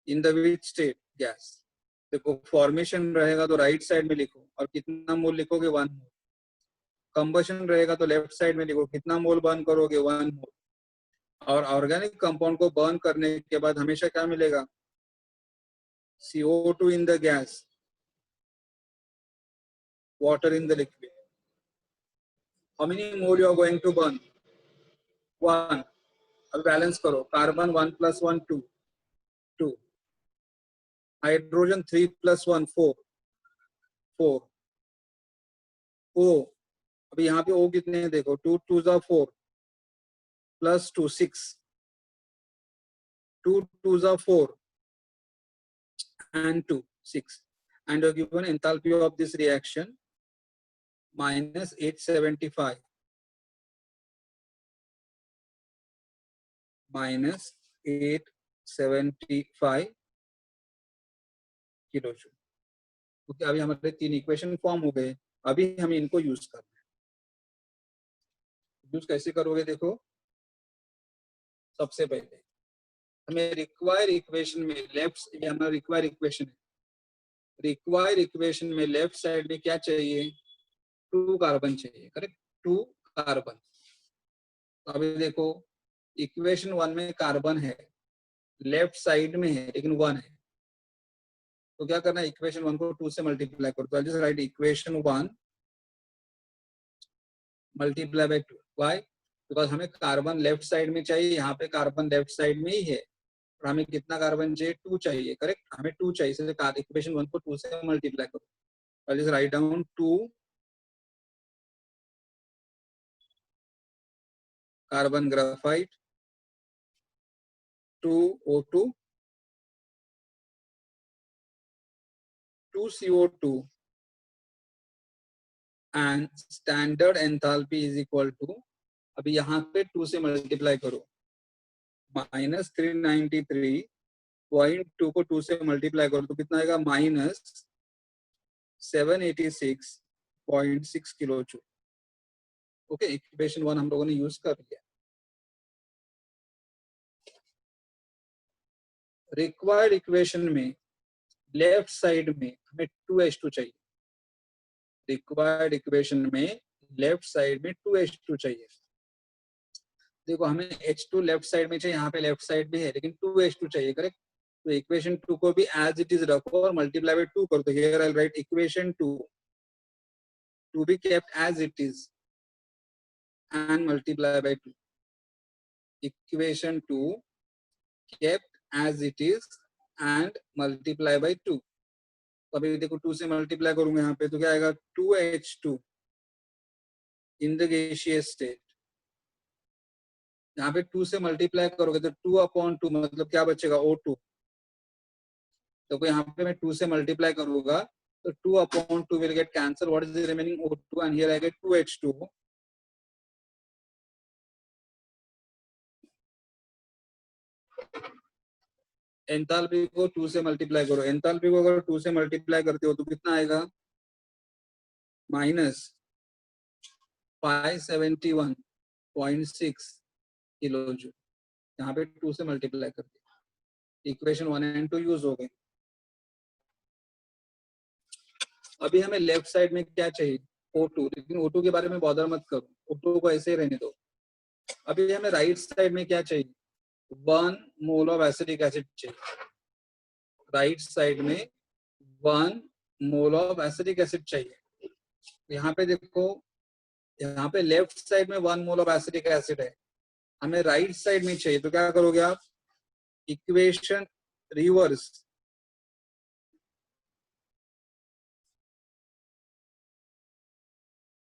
in the which state? Gas. देखो फॉर्मेशन रहेगा तो राइट साइड में लिखो और कितना मोल लिखोगे? 1 मोल. कंबशन रहेगा तो लेफ्ट साइड में लिखो, कितना मोल बर्न करोगे? 1 मोल. और ऑर्गेनिक कंपाउंड को बर्न करने के बाद हमेशा क्या मिलेगा? CO2 in the gas, water in the liquid. How many mole you are going to burn? 1. अब बैलेंस करो. कार्बन 1 + 1 2, 2. हाइड्रोजन 3 + 1 4, 4. O, अभी यहाँ पे O कितने हैं देखो? 2 2s are 4 plus 2 6. 2 2s are 4 and 2 6. And you're given enthalpy of this reaction minus 875. minus 875 kilojoule. क्योंकि अभी हमारे 3 इक्वेशन फॉर्म हो गए. अभी हमें इनको यूज करना है. यूज कैसे करोगे? देखो सबसे पहले हमें रिक्वायर इक्वेशन में लेफ्ट, ये हमारा रिक्वायर इक्वेशन है. रिक्वायर इक्वेशन में लेफ्ट साइड में क्या चाहिए? 2 कार्बन चाहिए, करेक्ट? 2 कार्बन. अभी देखो इक्वेशन 1 में कार्बन है, लेफ्ट साइड में है लेकिन 1 है. तो क्या करना है? इक्वेशन 1 को 2 से मल्टीप्लाई करो. तो just right equation 1 multiply by 2. Why? Because हमें कार्बन लेफ्ट साइड में चाहिए. यहाँ पे कार्बन लेफ्ट साइड में ही है और हमें कितना कार्बन चाहिए? 2 चाहिए, करेक्ट? हमें 2 चाहिए, इसलिए इक्वेशन 1 को 2 से मल्टीप्लाई करो. Just write down 2 carbon graphite, 2 O2, 2 CO2 and standard enthalpy is equal to, अभी यहाँ पे 2 से मल्टीप्लाई करो, minus 393.2 को 2 से मल्टीप्लाई करो तो कितना आएगा? minus 786.6 kilojoule. ओके, इक्वेशन 1 हम लोगों ने यूज कर लिया. रिक्वायर्ड इक्वेशन में लेफ्ट साइड में हमें 2H2 चाहिए. रिक्वायर्ड इक्वेशन में लेफ्ट साइड में 2H2 चाहिए. देखो हमें H2 लेफ्ट साइड में चाहिए, यहाँ पे लेफ्ट साइड भी है लेकिन 2H2 चाहिए, करेक्ट? तो इक्वेशन 2 को भी एज इट इज रखो और मल्टीप्लाई बाय 2 करो. तो here I will write equation 2 to be kept as it is and multiply by 2. Equation 2 kept as it is and multiply by 2. तो अभी देखो 2 से मल्टीप्लाई करूंगा यहाँ पे तो क्या आएगा? 2H2 in the gaseous state. यहाँ पे 2 से मल्टीप्लाई करोगे तो 2/2 मतलब क्या बचेगा? O2. तो यहाँ पे मैं 2 से मल्टीप्लाई करूंगा तो 2/2 will get cancelled. What is the remaining? O2, and here I get 2H2. Enthalpy को 2 से मल्टीप्लाई करो. एंथैल्पी को अगर 2 से मल्टीप्लाई करते हो तो कितना आएगा? minus 571.6 kilojoule. यहाँ पे 2 से मल्टीप्लाई कर दिया. इक्वेशन 1 एंड 2 यूज हो गए. अभी हमें लेफ्ट साइड में क्या चाहिए? O2. लेकिन O2 के बारे में बॉदर मत करो, O2 को ऐसे ही रहने दो. अभी हमें राइट साइड में क्या चाहिए? 1 मोल ऑफ एसिटिक एसिड चाहिए, राइट साइड में 1 मोल ऑफ एसिटिक एसिड चाहिए। यहाँ पे देखो, यहाँ पे लेफ्ट साइड में 1 मोल ऑफ एसिटिक एसिड है, हमें राइट साइड में चाहिए, तो क्या करोगे आप, इक्वेशन रिवर्स,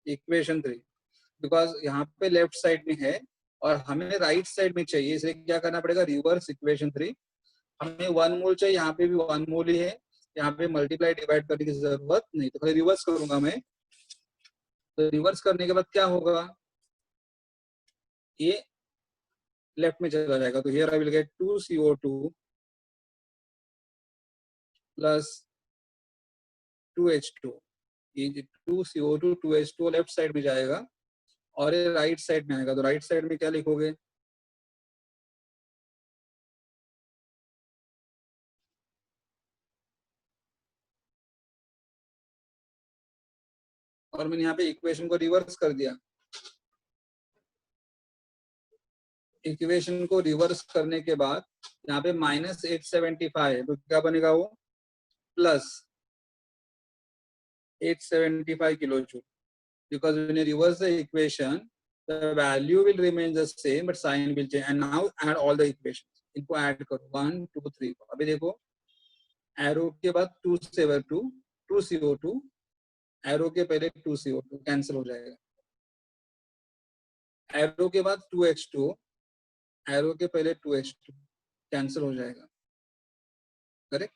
इक्वेशन 3, बिकॉज यहाँ पे लेफ्ट साइड में है और हमें राइट साइड में चाहिए, इसलिए क्या करना पड़ेगा, रिवर्स इक्वेशन 3। हमें 1 मोल चाहिए, यहाँ पे भी 1 मोल ही है, यहाँ पे मल्टीप्लाई डिवाइड करने की जरूरत नहीं, तो खाली रिवर्स करूंगा मैं। तो रिवर्स करने के बाद क्या होगा, ये लेफ्ट में चला जाएगा, तो here I will get 2CO2 plus 2H2, ये 2CO2 2H2 लेफ्ट साइड में जाएगा और ये राइट साइड में आएगा, तो राइट साइड में क्या लिखोगे, और मैंने यहाँ पे इक्वेशन को रिवर्स कर दिया, इक्वेशन को रिवर्स करने के बाद यहाँ पे -875 है, तो क्या बनेगा वो, plus 875 kilo joule, because when you reverse the equation the value will remain the same but sign will change, and now add all the equations, इनको ऐड करो 1 2 3 को। अभी देखो, एरो के बाद 2 CO2, एरो के पहले 2CO2 कैंसिल हो जाएगा, एरो के बाद 2H2, एरो के पहले 2H2 कैंसिल हो जाएगा, करेक्ट।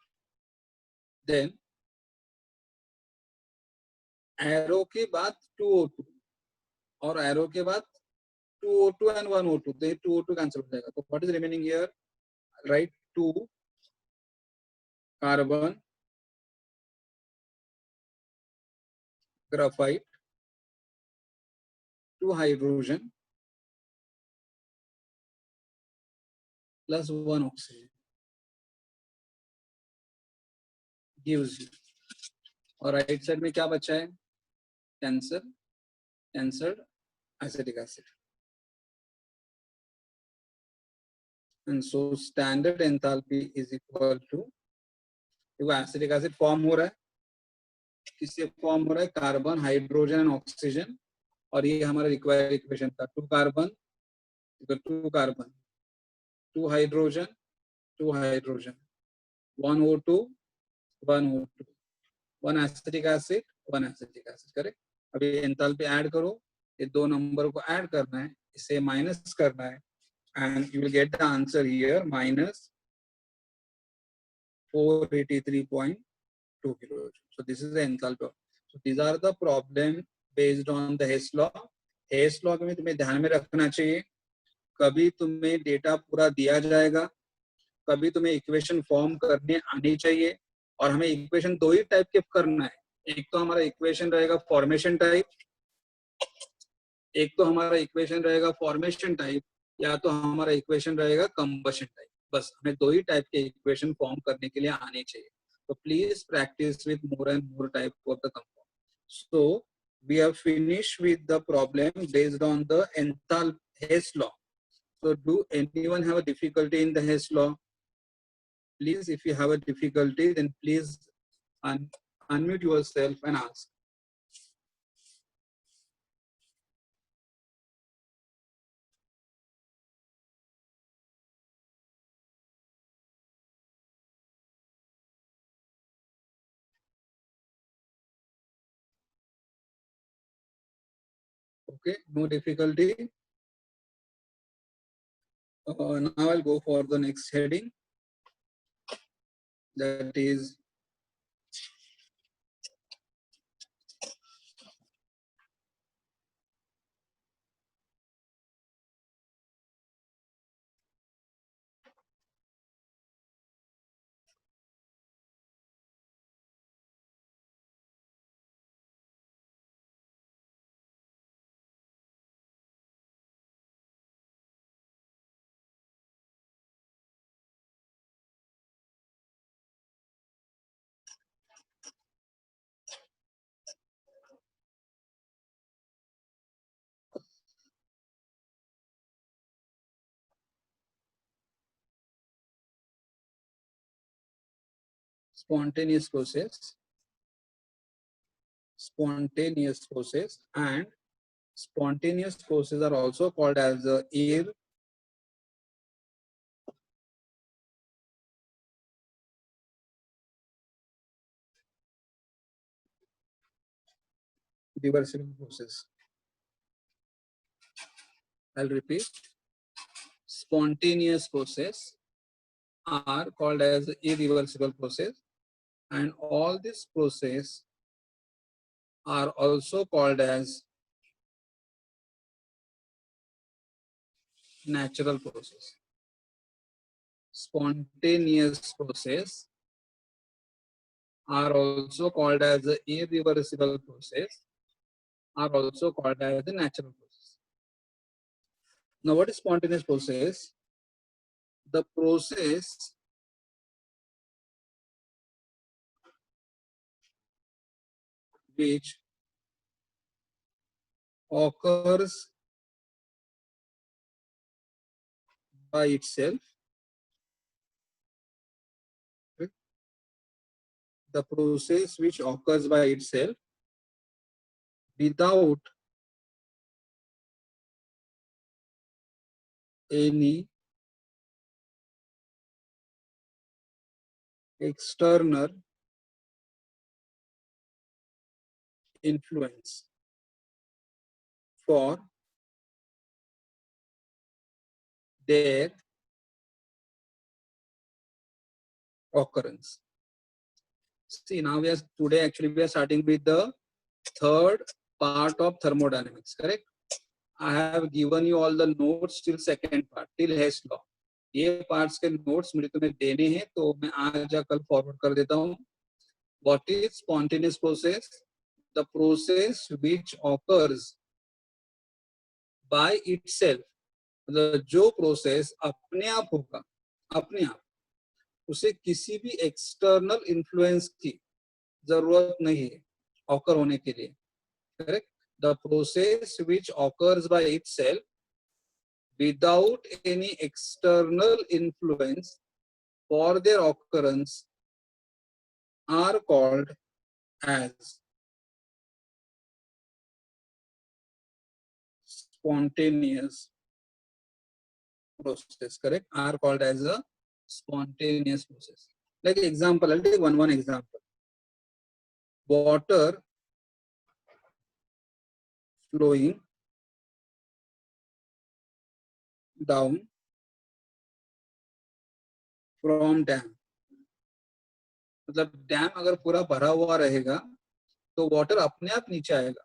देन एरो के बाद 2O2 और एरो के बाद 2O2 एंड 1O2, तो 2O2 कैंसिल हो जाएगा, तो what is remaining here, right 2 carbon graphite, 2 hydrogen plus 1 oxygen gives you, और राइट साइड में क्या बचा है, कैंसर acetic acid, and so standard enthalpy is equal to, देखो एसिटिक एसिड फॉर्म हो रहा है, किससे फॉर्म हो रहा है, कार्बन हाइड्रोजन एंड ऑक्सीजन, और ये हमारा रिक्वायर्ड इक्वेशन था, 2 carbon 2 hydrogen 2 hydrogen 1O2 1O2 1 acetic acid 1 acetic acid, correct. अभी एंथैल्पी ऐड करो, ये दो नंबर को ऐड करना है, इसे माइनस करना है, and you will get the answer here -483.2 kilojoules. So this is the enthalpy. So these are the problem based on the Hess law. Hess law में तुम्हें ध्यान में रखना चाहिए, कभी तुम्हें डेटा पूरा दिया जाएगा, कभी तुम्हें इक्वेशन फॉर्म करने आनी चाहिए, और हमें इक्वेशन दो ही टाइप के करना है, एक तो हमारा इक्वेशन रहेगा फॉर्मेशन टाइप, एक तो हमारा इक्वेशन रहेगा फॉर्मेशन टाइप, या तो हमारा इक्वेशन रहेगा कंबशन टाइप, बस हमें दो ही टाइप के इक्वेशन फॉर्म करने के लिए आने चाहिए, तो please practice with more and more type of the compound. So we have finished with the problem based on the enthalpy Hess law. So do anyone have a difficulty in the Hess law? Please, if you have a difficulty, then please unmute yourself and ask. Okay, no difficulty. Now I'll go for the next heading, that is spontaneous process, and spontaneous processes are also called as irreversible process. I'll repeat. Spontaneous process are called as irreversible process, and all these process are also called as natural process. Spontaneous process are also called as the irreversible process, are also called as the natural process. Now, what is spontaneous process? The process which occurs by itself, the process which occurs by itself without any external influence for their occurrence. See, now we are starting with the third part of thermodynamics, correct? I have given you all the notes till second part, till Hess law. ये parts के notes मुझे तुम्हें देने हैं, तो मैं आज या कल forward कर देता हूँ. What is spontaneous process? The process which occurs by itself. मतलब जो process अपने आप होगा, अपने आप, उसे किसी भी external influence की जरूरत नहीं है occur होने के लिए, correct? The process which occurs by itself without any external influence for their occurrence are called as spontaneous process, correct? Are called as a spontaneous process. Like example, I'll take one example. Water flowing down from dam. मतलब dam अगर पूरा भरा हुआ रहेगा तो water अपने आप नीचे आएगा.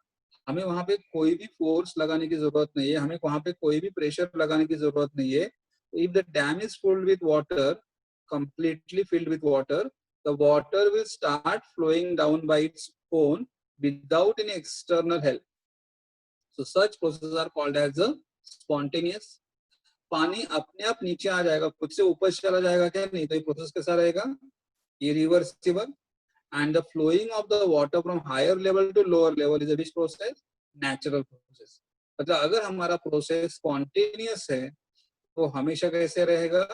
हमें वहां पे कोई भी फोर्स लगाने की जरूरत नहीं है, हमें वहां पे कोई भी प्रेशर लगाने की जरूरत नहीं है. If the dam is filled with water, completely filled with water, the water will start flowing down by its own without any external help. So such processes are called as a spontaneous. पानी अपने आप नीचे आ जाएगा, खुद से ऊपर चला जाएगा क्या? नहीं. तो ये प्रोसेस कैसा रहेगा? Irreversible. And the flowing of the water from higher level to lower level is a which process? Natural process. मतलब अगर हमारा प्रोसेस स्पॉन्टेनियस है तो हमेशा कैसे रहेगा?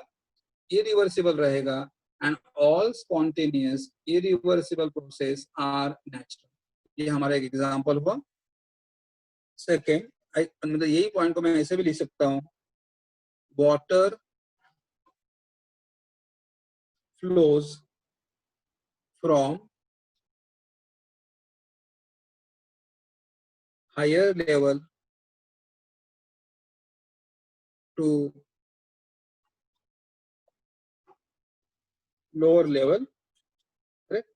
Irreversible रहेगा. And all spontaneous irreversible process are natural. ये हमारा एक एग्जांपल हुआ. सेकेंड, मतलब यही पॉइंट को मैं ऐसे भी लिख सकता हूँ. Water flows from higher level to lower level, correct?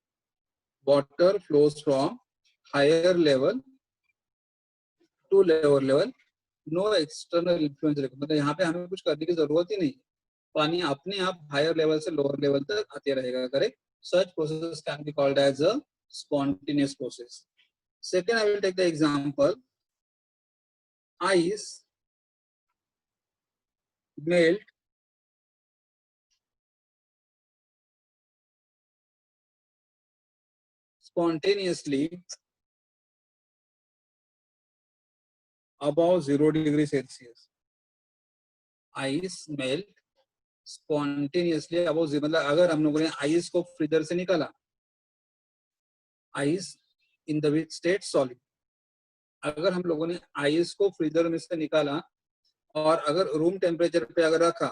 Water flows from higher level to lower level. No external influence. मतलब यहाँ पे हमें कुछ करने की जरूरत ही नहीं. पानी अपने आप हायर लेवल से लोअर लेवल तक आते रहेगा, correct? Such processes can be called as a spontaneous process. Second, I will take the example. Ice melt spontaneously above 0 degrees Celsius. Ice melt spontaneously अब मतलब अगर हम लोगों ने आइस को फ्रीजर से निकाला, ice in the which state solid, अगर हम लोगों ने आइस को फ्रीजर में से निकाला और अगर रूम टेम्परेचर पे अगर रखा,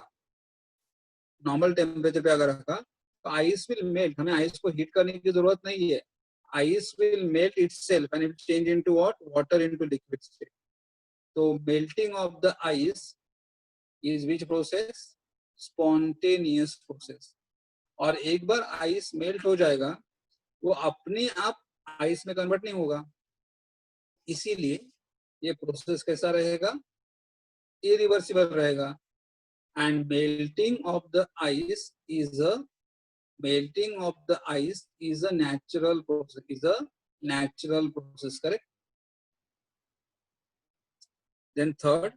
नॉर्मल टेम्परेचर पे अगर रखा, तो आइस विल मेल्ट, हमें आइस को हीट करने की जरूरत नहीं है, ice will melt itself and it change into what, water into liquid state. तो melting of the ice is which process, spontaneous process. और एक बार आइस मेल्ट हो जाएगा वो अपने आप आइस में कन्वर्ट नहीं होगा, इसीलिए ये प्रोसेस कैसा रहेगा, इरिवर्सिबल रहेगा. And melting of the ice is a melting of the ice is a natural process, correct. Then third,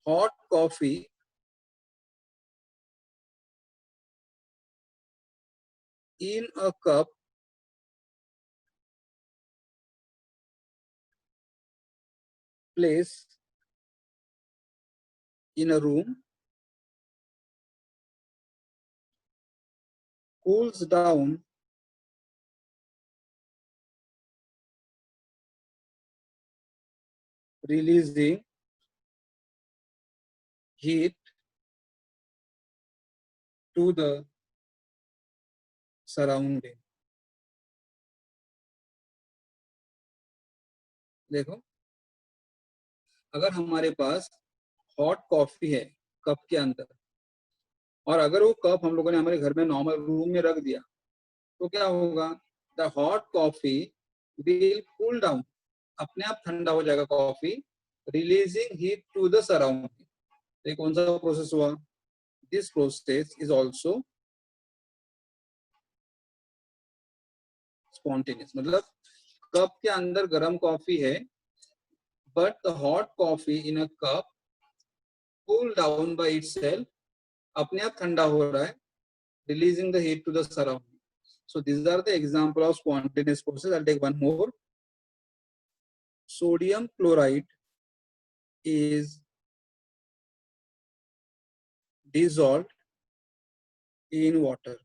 hot coffee in a cup placed in a room cools down releasing heat to the surrounding. देखो, अगर हमारे पास hot coffee है cup के अंदर, और अगर वो cup हम लोगों ने हमारे घर में नॉर्मल रूम में रख दिया, तो क्या होगा, the hot coffee will cool down, अपने आप ठंडा हो जाएगा coffee, releasing heat to the surrounding. ये कौन सा प्रोसेस हुआ, this process is also spontaneous. मतलब कप के अंदर गर्म कॉफी है, but the hot coffee in a cup cool down by itself, अपने आप ठंडा हो रहा है, releasing the heat to the surrounding. So these are the example of spontaneous process. I'll take one more. Sodium chloride is dissolved in water.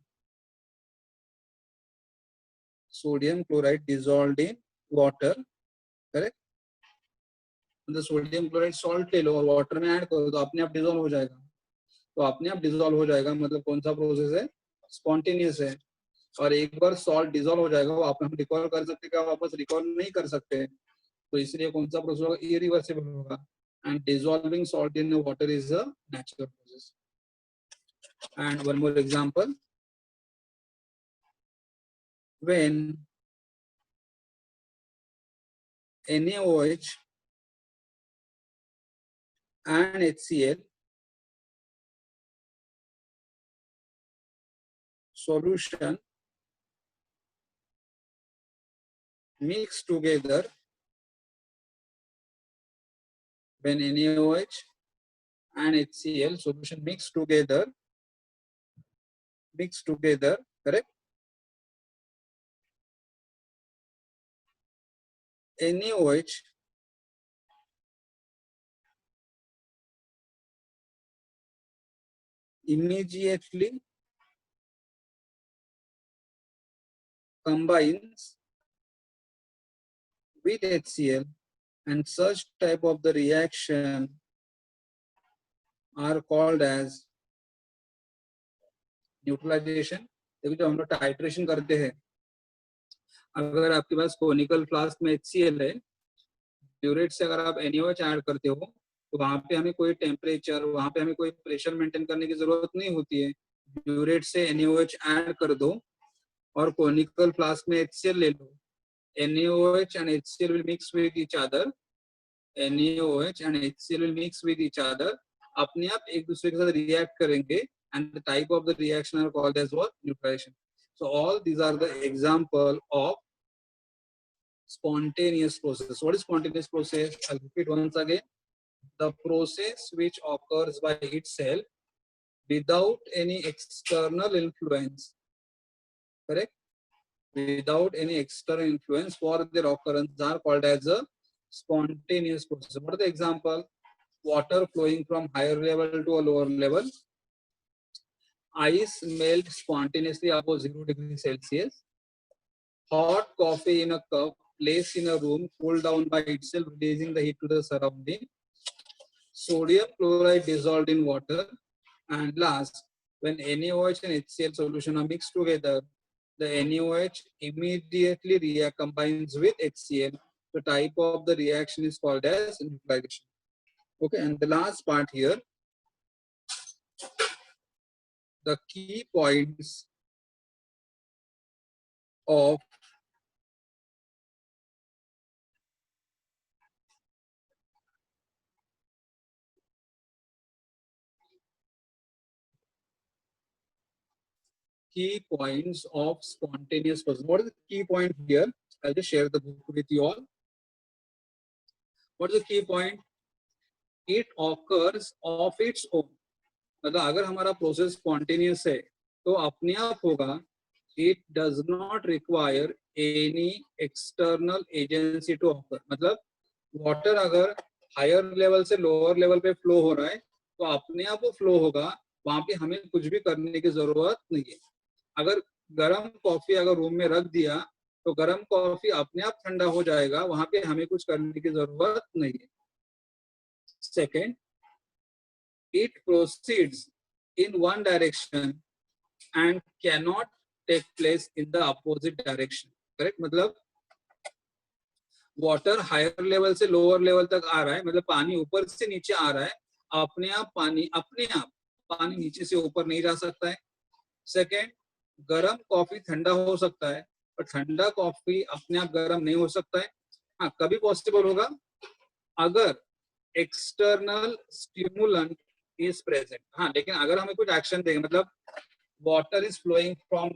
Sodium chloride dissolved in water, correct. मतलब sodium chloride salt ले लो और water में add करो तो अपने आप dissolve हो जाएगा. तो अपने आप डिसॉल्व हो जाएगा मतलब कौन सा प्रोसेस है, स्पॉन्टेनियस है. और एक बार सॉल्ट डिसॉल्व हो जाएगा वो आप हम रिकॉल कर सकते क्या, वापस रिकॉल नहीं कर सकते, तो इसलिए कौन सा प्रोसेस होगा, इरिवर्सिबल होगा. And dissolving salt in water is a natural process. And one more example, when NaOH and HCl solution mix together, when NaOH and HCl solution mix together, correct. NaOH immediately combines with HCl, and such type of the reaction are called as neutralisation. देखो जब हम लोग titration करते हैं, अगर आपके पास conical flask में HCl है, ड्यूरेट से अगर आप NaOH ऐड करते हो तो वहां पे हमें कोई टेम्परेचर, वहां पे हमें कोई प्रेशर मेंटेन करने की जरूरत नहीं होती है. ड्यूरेट से NaOH ऐड कर दो और कोनिकल फ्लास्क में HCl ले लो. NaOH and HCl will mix with each other. NaOH and HCl will mix with each other. अपने आप एक दूसरे के साथ रिएक्ट करेंगे and the type of the reaction are called as what, neutralization. So all these are the example of spontaneous process. What is spontaneous process? I'll repeat once again. The process which occurs by itself without any external influence, correct, without any external influence for their occurrence are called as a spontaneous process. What are the example? water flowing from higher level to a lower level. Ice melt spontaneously above 0 degrees Celsius. Hot coffee in a cup placed in a room cooled down by itself, releasing the heat to the surrounding. Sodium chloride dissolved in water. And last, when NaOH and HCl solution are mixed together, the NaOH immediately combines with HCl. The type of the reaction is called as neutralization. Okay, and the last part here, the key points of spontaneous process. What is the key point here? I'll just share the book with you all. What is the key point? It occurs of its own. मतलब अगर हमारा process spontaneous है तो अपने आप होगा. It does not require any external agency to occur. मतलब water अगर हायर लेवल से लोअर लेवल पे फ्लो हो रहा है तो अपने आप वो फ्लो होगा, वहां पे हमें कुछ भी करने की जरूरत नहीं है. अगर गर्म कॉफी अगर रूम में रख दिया तो गर्म कॉफी अपने आप ठंडा हो जाएगा, वहां पे हमें कुछ करने की जरूरत नहीं है. Second, it proceeds in one direction and cannot take place in the opposite direction. Correct? मतलब वाटर हायर लेवल से लोअर लेवल तक आ रहा है, मतलब पानी ऊपर से नीचे आ रहा है, अपने आप पानी नीचे से ऊपर नहीं जा सकता है. सेकेंड, गर्म कॉफी ठंडा हो सकता है पर ठंडा कॉफी अपने आप गर्म नहीं हो सकता है. हाँ, कभी पॉसिबल होगा अगर एक्सटर्नल स्टिमुलेंट is present. हाँ, लेकिन अगर हमें कुछ एक्शन देंगे, मतलब water is flowing from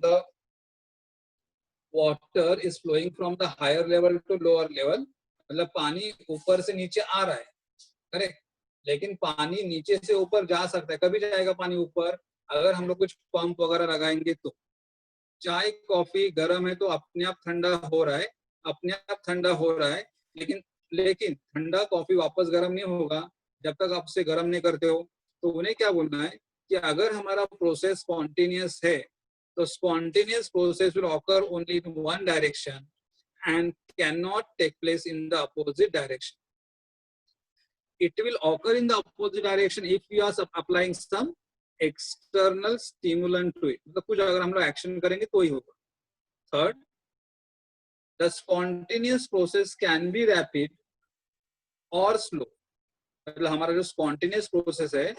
the higher level to lower level, मतलब पानी ऊपर से नीचे आ रहा है, करेक्ट, लेकिन पानी नीचे से ऊपर जा सकता है. कभी जाएगा पानी ऊपर? अगर हम लोग कुछ पंप वगैरह लगाएंगे तो. चाय कॉफी गर्म है तो अपने आप ठंडा हो रहा है, लेकिन ठंडा कॉफी वापस गर्म नहीं होगा जब तक आप उसे गर्म नहीं करते हो. तो उन्हें क्या बोलना है कि अगर हमारा प्रोसेस स्पॉन्टेनियस है तो spontaneous process will occur only in one direction and can not take place in the opposite direction. It will occur in the opposite direction if you are applying some external stimulant to it. मतलब कुछ अगर हम लोग action करेंगे तो ही होगा. Third, the spontaneous process can be rapid और slow. मतलब हमारा जो स्पॉन्टेनियस प्रोसेस है,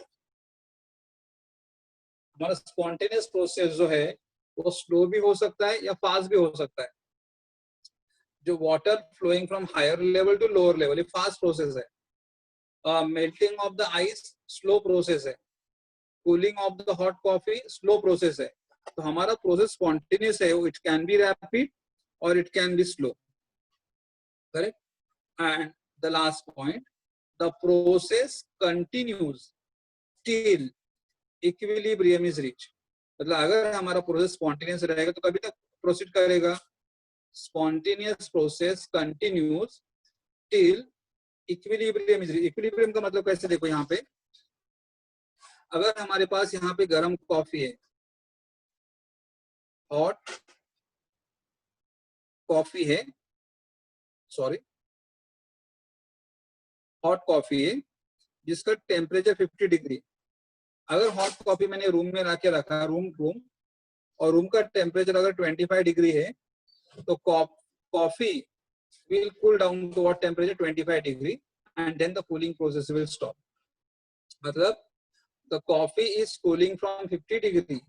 हमारा स्पॉन्टेनियस प्रोसेस जो है वो स्लो भी हो सकता है या फास्ट भी हो सकता है. जो water flowing from higher level to lower level, ये फास्ट प्रोसेस है. Melting of the ice slow process है. Cooling of the hot coffee slow process है. तो हमारा प्रोसेस स्पॉन्टेनियस है, इट कैन बी रैपिड और it can be slow. Correct? And the last point, the process continues till equilibrium is reached. मतलब अगर हमारा process spontaneous रहेगा तो कभी तक प्रोसीड करेगा? Spontaneous process continues till equilibrium is reached. Equilibrium का मतलब कैसे, देखो यहाँ पे अगर हमारे पास यहाँ पे गर्म कॉफी है, हॉट कॉफी है, हॉट कॉफी है जिसका टेम्परेचर 50 डिग्री. अगर हॉट कॉफी मैंने रूम में लाके रखा, रूम और रूम का टेम्परेचर अगर 25 डिग्री है तो coffee will cool down to what temperature? 25 degree, and then the cooling process will stop. मतलब the coffee is cooling from 50 degree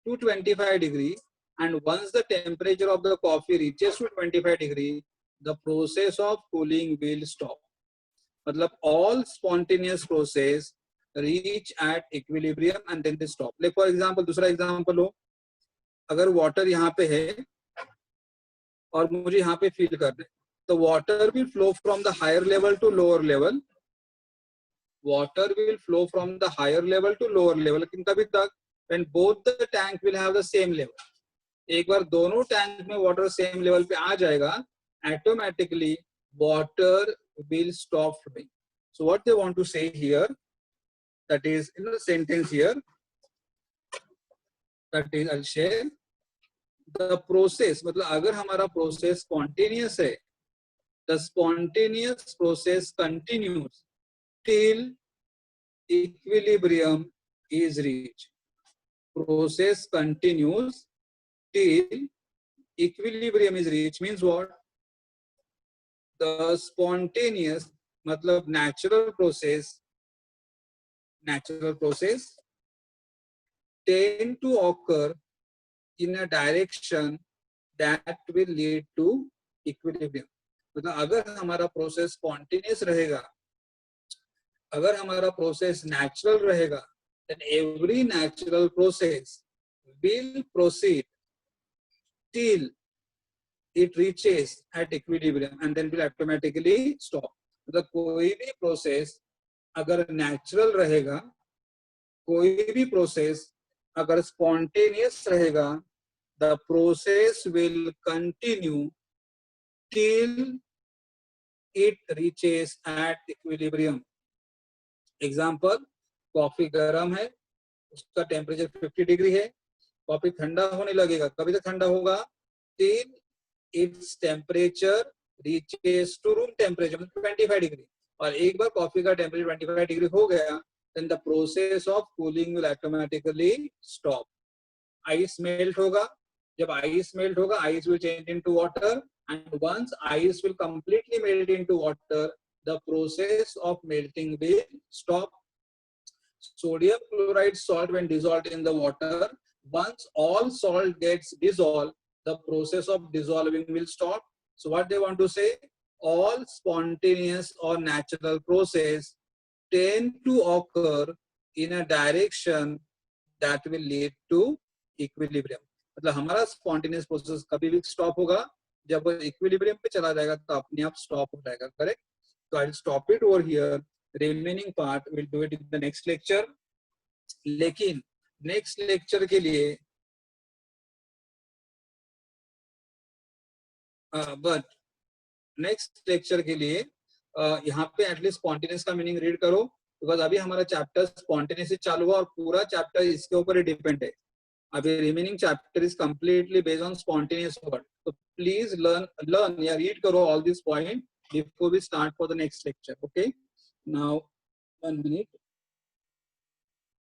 to 25 degree, and once the temperature of the coffee reaches to 25 degree, the process of cooling will stop. मतलब all spontaneous process reach at equilibrium and then they stop. Like for example, दूसरा example हो, अगर water यहाँ पे है और मुझे यहाँ पे फील कर रहे, तो water will flow from the higher level to lower level. Water will flow from the higher level to lower level, लेकिन कभी तक? when both the tank will have the same level. एक बार दोनों टैंक में water same level पे आ जाएगा, automatically water will stop flowing. So what they want to say here, that is in the sentence here, that is I'll share the process. मतलब अगर हमारा process spontaneous है, the spontaneous process continues till equilibrium is reached. Process continues till equilibrium is reached means what? The spontaneous मतलब natural process tend to occur in a direction that will lead to equilibrium. मतलब अगर हमारा process spontaneous रहेगा, अगर हमारा process natural रहेगा, then every natural process will proceed till it reaches at equilibrium and then will automatically stop. मतलब कोई भी प्रोसेस अगर नेचुरल रहेगा, कोई भी प्रोसेस अगर स्पॉन्टेनियस रहेगा, the process will continue till it reaches at equilibrium. Example, coffee गर्म है, उसका टेम्परेचर 50 डिग्री है, कॉफी ठंडा होने लगेगा, कभी तक ठंडा होगा? till its temperature reaches to room temperature 25 degree, और एक बार कॉफी का टेम्परेचर 25 डिग्री हो गया, then the process of cooling will automatically stop. Ice melt होगा, जब आइस मेल्ट होगा, ice will change into water, and once ice will completely melt into water, the process of melting will stop. Sodium chloride salt when dissolved in the water, once all salt gets dissolved, the process of dissolving will stop. So what they want to say, all spontaneous or natural process tend to occur in a direction that will lead to equilibrium. मतलब हमारा spontaneous process कभी भी stop होगा, जब वो equilibrium पे चला जाएगा तो अपने आप stop हो जाएगा, correct? So I'll stop it over here. Remaining part we'll do it in the next lecture. लेकिन next lecture के लिए but next lecture के लिए यहाँ पे एटलीस्ट spontaneous का मीनिंग रीड करो, बिकॉज अभी हमारा चैप्टर spontaneous से चालू हुआ और पूरा चैप्टर इसके ऊपर ही डिपेंड है. अभी remaining chapter is completely based on spontaneous word. तो प्लीज लर्न या रीड करो all this point before we start for the next lecture. Okay, now 1 minute.